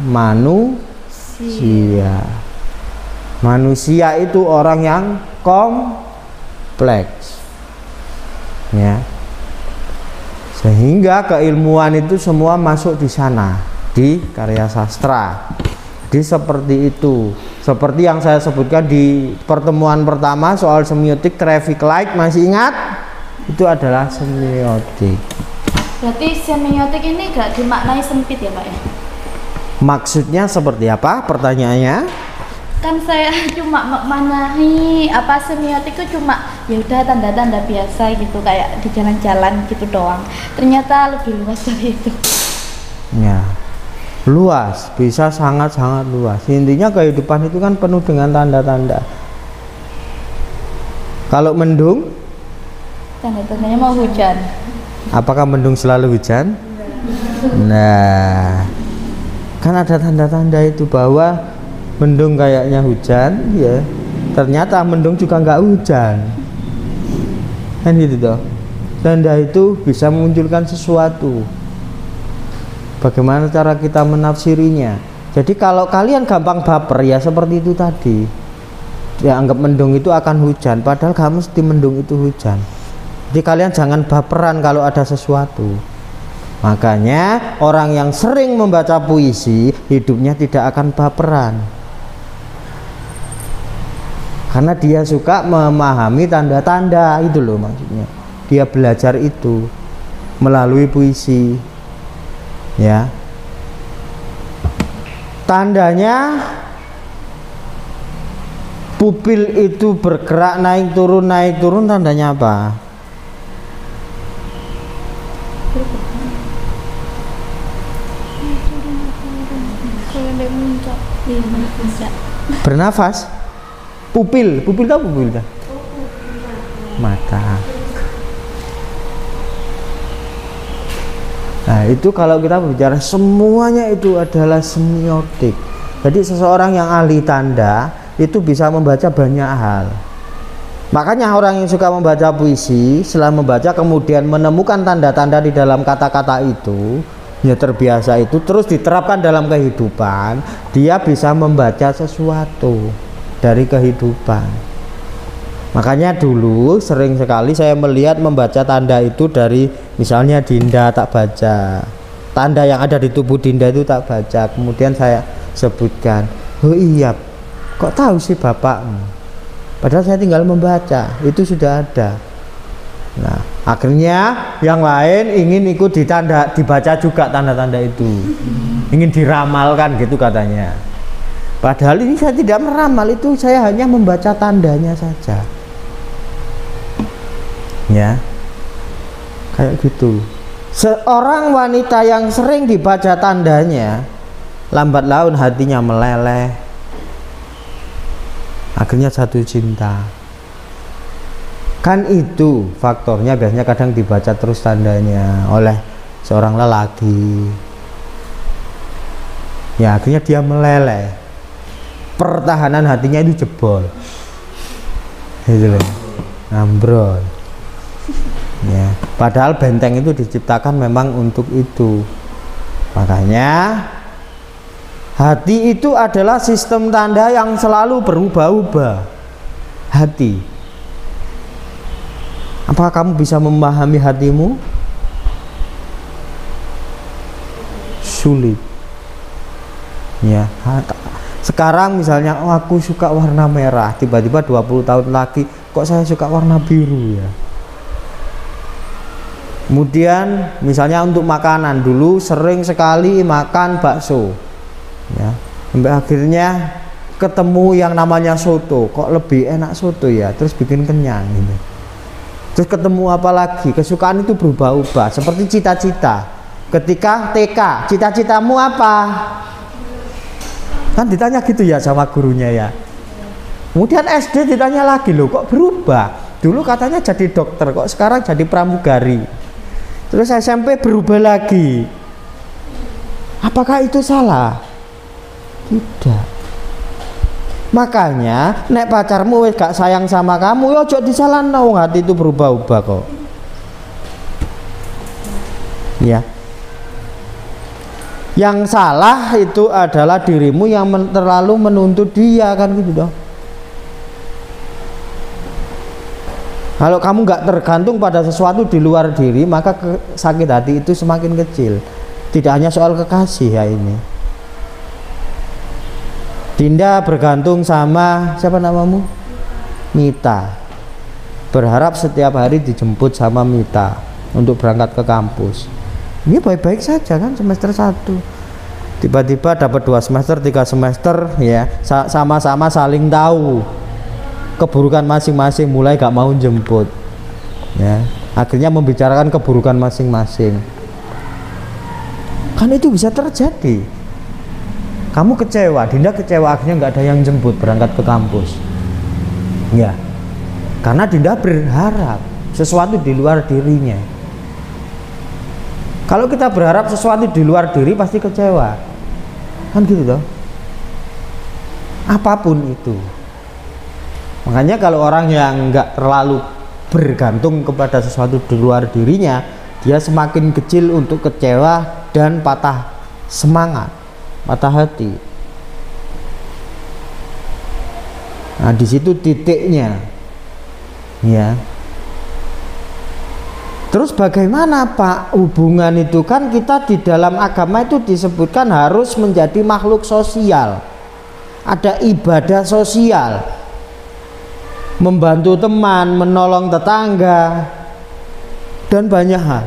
manusia. Manusia itu orang yang kompleks. Ya. Sehingga keilmuan itu semua masuk di sana, di karya sastra. Jadi seperti itu. Seperti yang saya sebutkan di pertemuan pertama soal semiotik traffic light, masih ingat? Itu adalah semiotik. Berarti semiotik ini gak dimaknai sempit ya Pak ya? Maksudnya seperti apa pertanyaannya? Kan saya cuma memaknai apa semiotik itu cuma ya udah tanda-tanda biasa gitu kayak di jalan-jalan gitu doang. Ternyata lebih luas dari itu. Ya, luas, bisa sangat-sangat luas. Intinya kehidupan itu kan penuh dengan tanda-tanda. Kalau mendung, tanda-tandanya mau hujan. Apakah mendung selalu hujan? Nah, kan ada tanda-tanda itu bahwa mendung kayaknya hujan, ya. Ternyata mendung juga nggak hujan. Kan gitu toh. Tanda itu bisa memunculkan sesuatu. Bagaimana cara kita menafsirinya? Jadi kalau kalian gampang baper ya seperti itu tadi. Ya anggap mendung itu akan hujan, padahal gak mesti mendung itu hujan. Jadi kalian jangan baperan kalau ada sesuatu. Makanya orang yang sering membaca puisi hidupnya tidak akan baperan. Karena dia suka memahami tanda-tanda itu loh maksudnya. Dia belajar itu melalui puisi. Ya. Tandanya pupil itu bergerak naik turun tandanya apa? Bernafas. Pupil tahu pupil tak? Mata. Nah, itu kalau kita bicara semuanya itu adalah semiotik. Jadi seseorang yang ahli tanda itu bisa membaca banyak hal. Makanya orang yang suka membaca puisi, setelah membaca kemudian menemukan tanda-tanda di dalam kata-kata itu, ya terbiasa itu, terus diterapkan dalam kehidupan, dia bisa membaca sesuatu dari kehidupan. Makanya dulu sering sekali saya melihat membaca tanda itu dari misalnya Dinda tak baca, tanda yang ada di tubuh Dinda itu tak baca, kemudian saya sebutkan, oh iya, kok tahu sih bapakmu? Padahal saya tinggal membaca, itu sudah ada. Nah, akhirnya yang lain ingin ikut dibaca juga tanda-tanda itu, ingin diramalkan gitu katanya. Padahal ini saya tidak meramal, itu saya hanya membaca tandanya saja. Ya, kayak gitu. Seorang wanita yang sering dibaca tandanya, lambat laun hatinya meleleh, akhirnya jatuh cinta. Kan itu faktornya, biasanya kadang dibaca terus tandanya oleh seorang lelaki. Ya, akhirnya dia meleleh, pertahanan hatinya itu jebol, gitu loh, ambrol. Ya, padahal benteng itu diciptakan memang untuk itu. Makanya hati itu adalah sistem tanda yang selalu berubah-ubah. Hati. Apakah kamu bisa memahami hatimu? Sulit. Ya, sekarang misalnya, oh aku suka warna merah, tiba-tiba 20 tahun lagi kok saya suka warna biru ya. Kemudian misalnya untuk makanan, dulu sering sekali makan bakso ya, sampai akhirnya ketemu yang namanya soto, kok lebih enak soto ya, terus bikin kenyang gitu. Terus ketemu apa lagi, kesukaan itu berubah-ubah. Seperti cita-cita, ketika TK, cita-citamu apa? Kan ditanya gitu ya sama gurunya ya. Kemudian SD ditanya lagi, loh kok berubah, dulu katanya jadi dokter, kok sekarang jadi pramugari. Terus SMP berubah lagi. Apakah itu salah? Tidak. Makanya nek pacarmu wis gak sayang sama kamu, yo ojo disalahno, wong hati itu berubah-ubah kok. Ya. Yang salah itu adalah dirimu yang terlalu menuntut dia, kan gitu dong. Kalau kamu nggak tergantung pada sesuatu di luar diri, maka sakit hati itu semakin kecil. Tidak hanya soal kekasih ya ini. Dinda bergantung sama siapa namamu? Mita. Berharap setiap hari dijemput sama Mita untuk berangkat ke kampus. Ini baik-baik saja kan, semester 1. Tiba-tiba dapat 2 semester, 3 semester ya, sama-sama saling tahu keburukan masing-masing, mulai gak mau jemput ya, akhirnya membicarakan keburukan masing-masing. Kan itu bisa terjadi. Kamu kecewa, Dinda kecewa, akhirnya nggak ada yang jemput berangkat ke kampus ya, karena Dinda berharap sesuatu di luar dirinya. Kalau kita berharap sesuatu di luar diri pasti kecewa, kan gitu toh, apapun itu. Makanya kalau orang yang nggak terlalu bergantung kepada sesuatu di luar dirinya, dia semakin kecil untuk kecewa dan patah semangat, patah hati. Nah, di situ titiknya, ya. Terus bagaimana Pak hubungan itu? Kan kita di dalam agama itu disebutkan harus menjadi makhluk sosial, ada ibadah sosial. Membantu teman, menolong tetangga, dan banyak hal.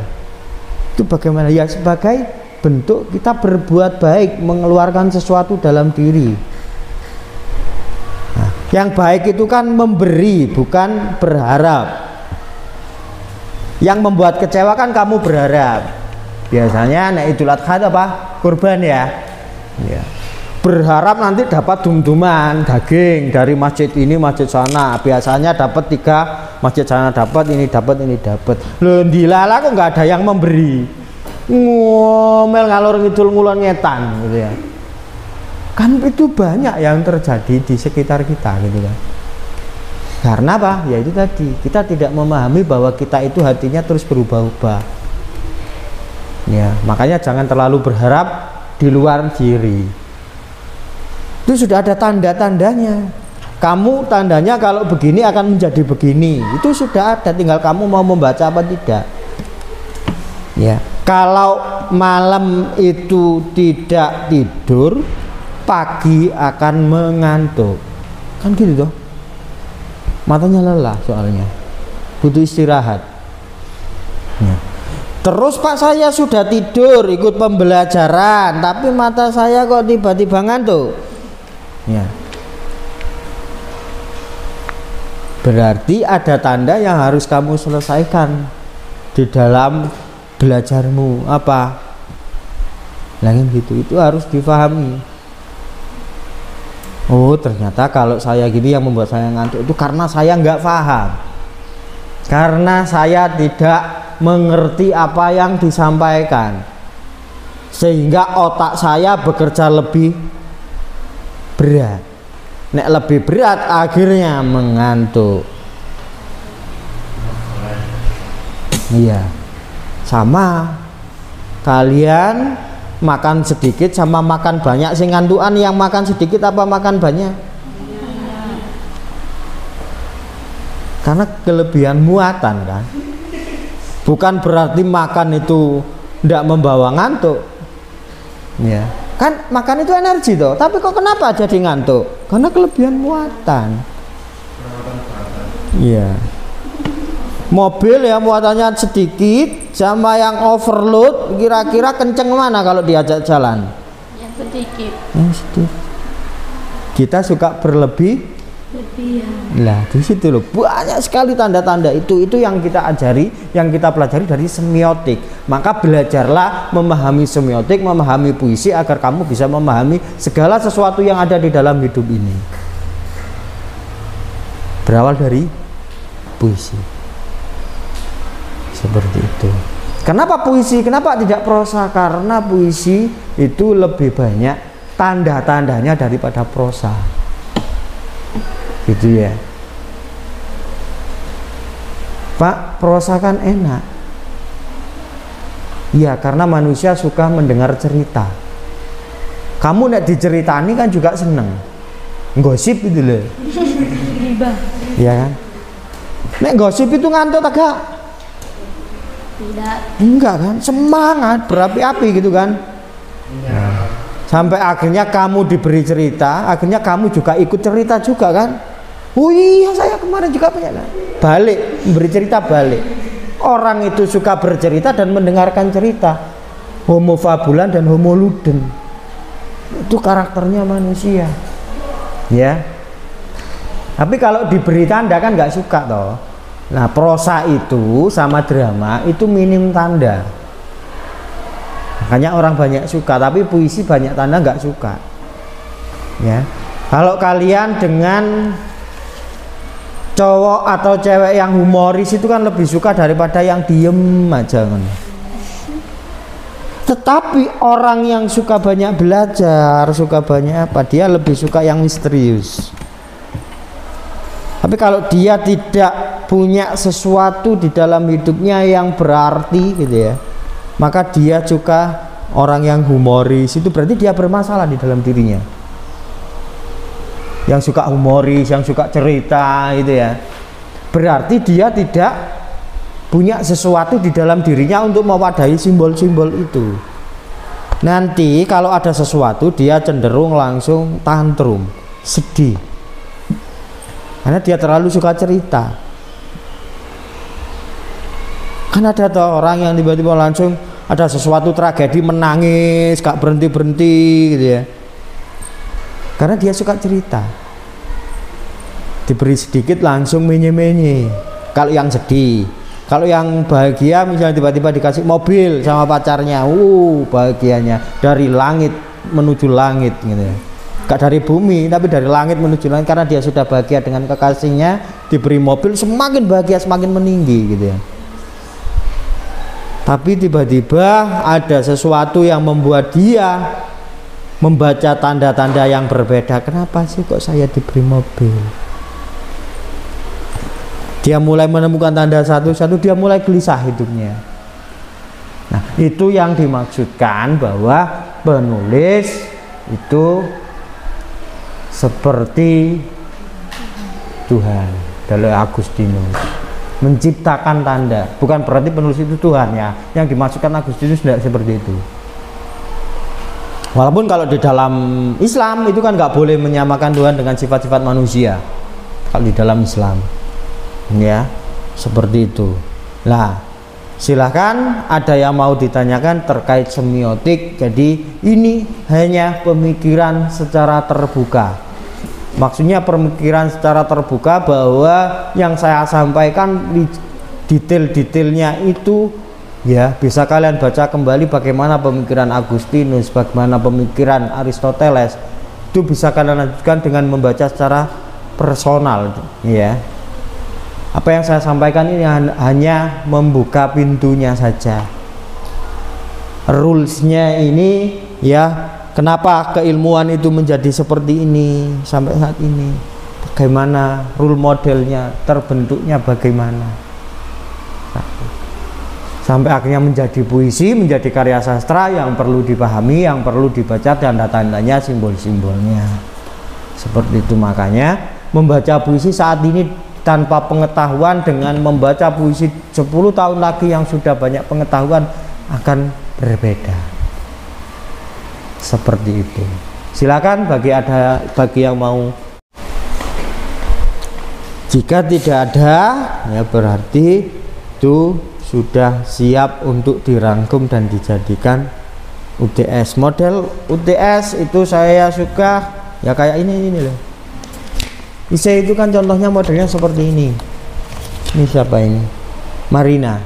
Itu bagaimana? Ya sebagai bentuk kita berbuat baik, mengeluarkan sesuatu dalam diri. Nah, yang baik itu kan memberi, bukan berharap. Yang membuat kecewa kan kamu berharap. Biasanya nek Idul Adha apa? Kurban ya. Ya. Berharap nanti dapat dum-duman daging dari masjid ini masjid sana, biasanya dapat 3, masjid sana dapat, ini dapat, ini dapat. Loh dilala kok nggak ada yang memberi, ngomel ngalor ngidul ngulon ngetan gitu ya. Kan itu banyak yang terjadi di sekitar kita gitu kan. Karena apa? Ya itu tadi, kita tidak memahami bahwa kita itu hatinya terus berubah-ubah. Ya, makanya jangan terlalu berharap di luar diri. Itu sudah ada tanda-tandanya. Kamu tandanya kalau begini akan menjadi begini. Itu sudah ada, tinggal kamu mau membaca apa tidak. Ya, kalau malam itu tidak tidur, pagi akan mengantuk. Kan gitu toh. Matanya lelah soalnya, butuh istirahat ya. Terus Pak, saya sudah tidur ikut pembelajaran tapi mata saya kok tiba-tiba ngantuk ya. Berarti ada tanda yang harus kamu selesaikan di dalam belajarmu. Apa? Langit gitu, itu harus difahami. Oh, ternyata kalau saya gini yang membuat saya ngantuk itu karena saya nggak paham, karena saya tidak mengerti apa yang disampaikan, sehingga otak saya bekerja lebih berat. Nek lebih berat akhirnya mengantuk. Iya, sama kalian makan sedikit sama makan banyak, sing ngantukan yang makan sedikit apa makan banyak? Karena kelebihan muatan kan. Bukan berarti makan itu tidak membawa ngantuk. Ya, kan makan itu energi toh, tapi kok kenapa jadi ngantuk? Karena kelebihan muatan. Iya. Mobil ya muatannya sedikit sama yang overload, kira-kira kenceng mana kalau diajak jalan? Yang sedikit. Yang sedikit. Kita suka berlebihan. Lah di situ loh banyak sekali tanda-tanda itu yang kita ajari, yang kita pelajari dari semiotik. Maka belajarlah memahami semiotik, memahami puisi agar kamu bisa memahami segala sesuatu yang ada di dalam hidup ini. Berawal dari puisi. Seperti itu. Kenapa puisi? Kenapa tidak prosa? Karena puisi itu lebih banyak tanda-tandanya daripada prosa. Gitu ya. Pak, prosa kan enak. Ya, karena manusia suka mendengar cerita. Kamu nek diceritani kan juga seneng. Gosip itu loh. Iya kan? Nek gosip itu ngantuk agak? Tidak. Enggak kan, semangat berapi-api gitu kan. Nah, sampai akhirnya kamu diberi cerita, akhirnya kamu juga ikut cerita juga kan. Oh iya, saya kemarin juga punya. Balik, memberi cerita balik. Orang itu suka bercerita dan mendengarkan cerita. Homo fabulan dan homo luden. Itu karakternya manusia. Ya. Tapi kalau diberi tanda kan nggak suka toh. Nah, prosa itu sama drama itu minim tanda. Makanya orang banyak suka, tapi puisi banyak tanda nggak suka. Ya. Kalau kalian dengan cowok atau cewek yang humoris itu kan lebih suka daripada yang diem aja kan. Tetapi orang yang suka banyak belajar, suka banyak apa, dia lebih suka yang misterius. Tapi kalau dia tidak punya sesuatu di dalam hidupnya yang berarti gitu ya, maka dia suka orang yang humoris. Itu berarti dia bermasalah di dalam dirinya. Yang suka humoris, yang suka cerita gitu ya, berarti dia tidak punya sesuatu di dalam dirinya untuk mewadahi simbol-simbol itu. Nanti kalau ada sesuatu dia cenderung langsung tantrum, sedih, karena dia terlalu suka cerita. Kan ada tuh orang yang tiba-tiba langsung ada sesuatu tragedi menangis gak berhenti-berhenti gitu ya, karena dia suka cerita. Diberi sedikit langsung menye-menye kalau yang sedih. Kalau yang bahagia misalnya tiba-tiba dikasih mobil sama pacarnya, bahagianya dari langit menuju langit gitu ya. Gak dari bumi tapi dari langit menuju langit, karena dia sudah bahagia dengan kekasihnya, diberi mobil semakin bahagia, semakin meninggi gitu ya. Tapi tiba-tiba ada sesuatu yang membuat dia membaca tanda-tanda yang berbeda. Kenapa sih kok saya diberi mobil? Dia mulai menemukan tanda satu-satu, dia mulai gelisah hidupnya. Nah, itu yang dimaksudkan bahwa penulis itu seperti Tuhan dari Agustinus, menciptakan tanda. Bukan berarti penulis itu Tuhan ya. Yang dimaksudkan Agustinus tidak seperti itu. Walaupun kalau di dalam Islam itu kan nggak boleh menyamakan Tuhan dengan sifat-sifat manusia. Kalau di dalam Islam, ya seperti itu. Nah, silahkan ada yang mau ditanyakan terkait semiotik. Jadi ini hanya pemikiran secara terbuka. Maksudnya pemikiran secara terbuka bahwa yang saya sampaikan detail-detailnya itu ya bisa kalian baca kembali bagaimana pemikiran Agustinus, bagaimana pemikiran Aristoteles. Itu bisa kalian lanjutkan dengan membaca secara personal ya. Apa yang saya sampaikan ini hanya membuka pintunya saja. Rulesnya ini ya, kenapa keilmuan itu menjadi seperti ini sampai saat ini? Bagaimana rule modelnya, terbentuknya bagaimana? Sampai akhirnya menjadi puisi, menjadi karya sastra yang perlu dipahami, yang perlu dibaca tanda-tandanya, simbol-simbolnya. Seperti itu, makanya membaca puisi saat ini tanpa pengetahuan dengan membaca puisi 10 tahun lagi yang sudah banyak pengetahuan akan berbeda. Seperti itu. Silakan bagi yang mau. Jika tidak ada, ya berarti itu sudah siap untuk dirangkum dan dijadikan UTS. Model UTS itu saya suka ya kayak ini loh. IC itu kan contohnya modelnya seperti ini. Ini siapa ini? Marina.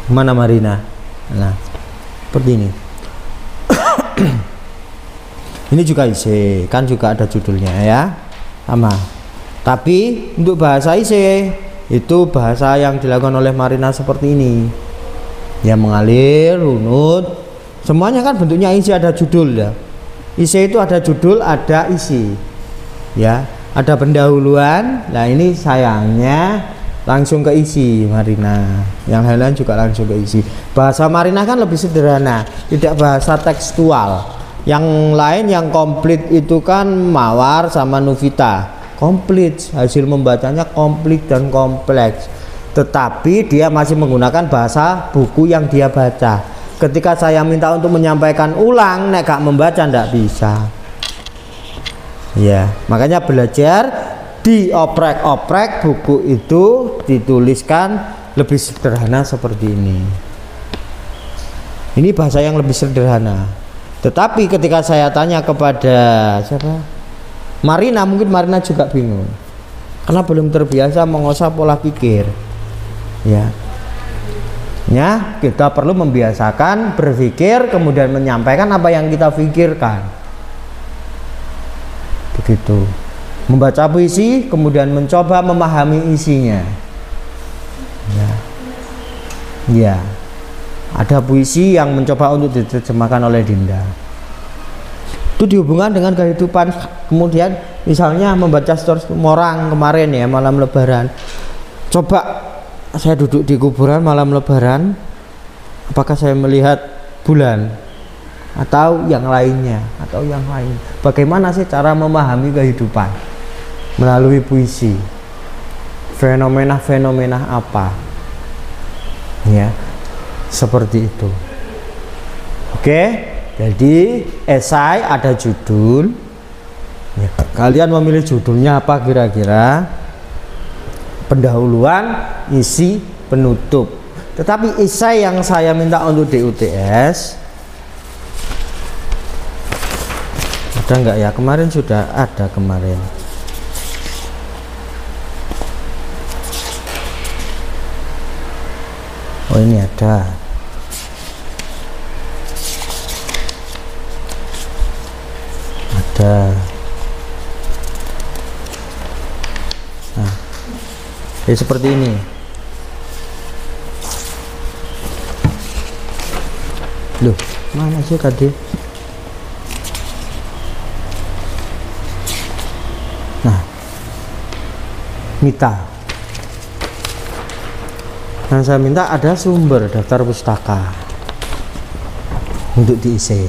Mana Marina? Nah, seperti ini. Ini juga IC, kan juga ada judulnya ya, sama. Tapi untuk bahasa IC itu bahasa yang dilakukan oleh Marina seperti ini. Ya mengalir, runut, semuanya kan bentuknya IC, ada judul ya. IC itu ada judul, ada isi. Ya, ada pendahuluan. Nah, ini sayangnya langsung ke isi Marina. Yang lain-lain juga langsung ke isi. Bahasa Marina kan lebih sederhana, tidak bahasa tekstual. Yang lain yang komplit itu kan Mawar sama Nuvita. Komplit, hasil membacanya komplit dan kompleks. Tetapi dia masih menggunakan bahasa buku yang dia baca. Ketika saya minta untuk menyampaikan ulang, nek gak membaca ndak bisa. Ya, makanya belajar dioprek-oprek buku itu, dituliskan lebih sederhana seperti ini. Ini bahasa yang lebih sederhana. Tetapi ketika saya tanya kepada siapa? Marina, mungkin Marina juga bingung. Karena belum terbiasa mengolah pola pikir. Ya. Ya, kita perlu membiasakan berpikir kemudian menyampaikan apa yang kita pikirkan. Begitu. Membaca puisi kemudian mencoba memahami isinya. Ya. Ya. Ada puisi yang mencoba untuk diterjemahkan oleh Dinda. Itu dihubungkan dengan kehidupan. Kemudian misalnya membaca story Morang kemarin ya, malam lebaran. Coba saya duduk di kuburan malam lebaran, apakah saya melihat bulan atau yang lainnya atau yang lain? Bagaimana sih cara memahami kehidupan melalui puisi? Fenomena-fenomena apa? Ya, seperti itu. Oke, jadi esai ada judul. Ya, kalian memilih judulnya apa kira-kira? Pendahuluan, isi, penutup. Tetapi esai yang saya minta untuk di UTS ada enggak ya? Kemarin sudah ada kemarin. Oh, ini ada. Ada. Nah, jadi seperti ini. Loh, mana sih tadi? Nah, Mita. Nah, saya minta ada sumber daftar pustaka untuk diisi.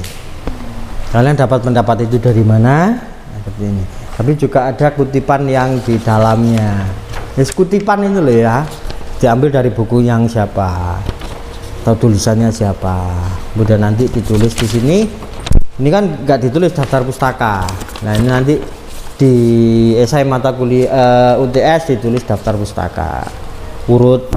Kalian dapat pendapat itu dari mana? Seperti ini. Tapi juga ada kutipan yang di dalamnya. Kutipan itu loh ya, diambil dari buku yang siapa atau tulisannya siapa. Kemudian nanti ditulis di sini. Ini kan nggak ditulis daftar pustaka. Nah, ini nanti di esai mata kuliah UTS ditulis daftar pustaka. Urut.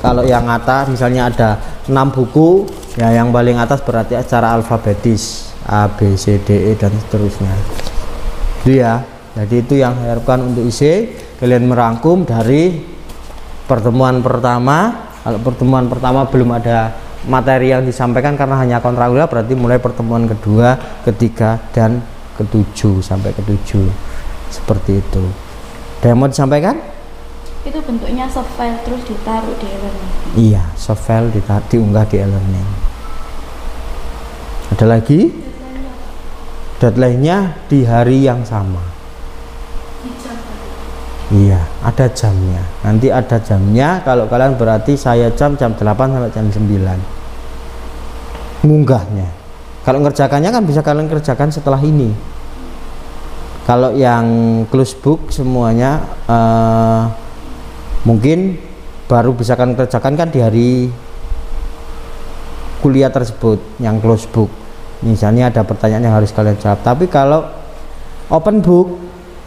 Kalau yang atas misalnya ada 6 buku, ya yang paling atas berarti secara alfabetis A, B, C, D, E dan seterusnya. Itu ya. Jadi itu yang saya harapkan untuk isi. Kalian merangkum dari pertemuan pertama. Kalau pertemuan pertama belum ada materi yang disampaikan karena hanya kontrakuliah, berarti mulai pertemuan kedua, ketiga dan ke-7 sampai ke-7 seperti itu. Ada yang mau disampaikan? Itu bentuknya soft file terus ditaruh di e-learning. Iya, soft file diunggah di e-learning. Ada lagi? Deadline-nya di hari yang sama. Iya, ada jamnya. Nanti ada jamnya. Kalau kalian berarti saya jam 8 sampai jam 9. Munggahnya. Kalau ngerjakannya kan bisa kalian kerjakan setelah ini. Kalau yang close book semuanya mungkin baru bisa kalian kerjakan kan di hari kuliah tersebut yang close book. Misalnya ada pertanyaan yang harus kalian jawab. Tapi kalau open book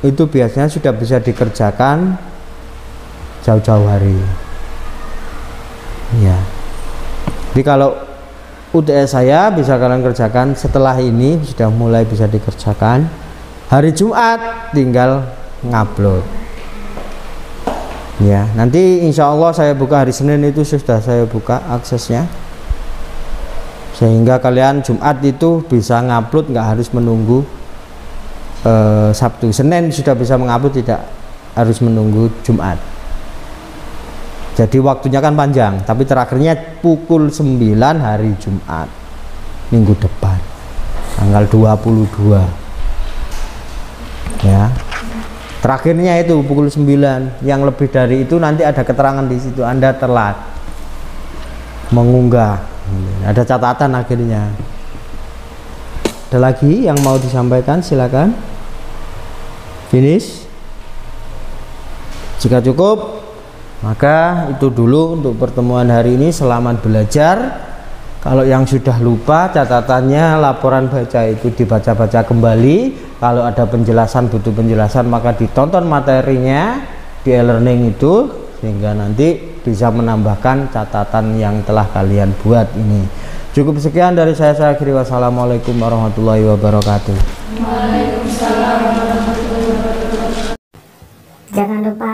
itu biasanya sudah bisa dikerjakan jauh-jauh hari. Ya. Jadi kalau UTS saya bisa kalian kerjakan setelah ini, sudah mulai bisa dikerjakan. Hari Jumat tinggal ngupload. Ya, nanti insya Allah saya buka hari Senin itu sudah saya buka aksesnya. Sehingga kalian Jumat itu bisa ngupload, nggak harus menunggu Sabtu. Senin sudah bisa mengupload, tidak harus menunggu Jumat. Jadi waktunya kan panjang, tapi terakhirnya pukul 9 hari Jumat minggu depan tanggal 22 ya. Terakhirnya itu pukul 9. Yang lebih dari itu nanti ada keterangan di situ Anda telat mengunggah. Ada catatan akhirnya. Ada lagi yang mau disampaikan, silakan. Finish. Jika cukup, maka itu dulu untuk pertemuan hari ini. Selamat belajar. Kalau yang sudah lupa catatannya, laporan baca itu dibaca-baca kembali. Kalau ada penjelasan, butuh penjelasan, maka ditonton materinya di e-learning itu, sehingga nanti bisa menambahkan catatan yang telah kalian buat ini. Cukup sekian dari saya akhiri. Wassalamualaikum warahmatullahi wabarakatuh. Waalaikumsalam warahmatullahi wabarakatuh. Jangan lupa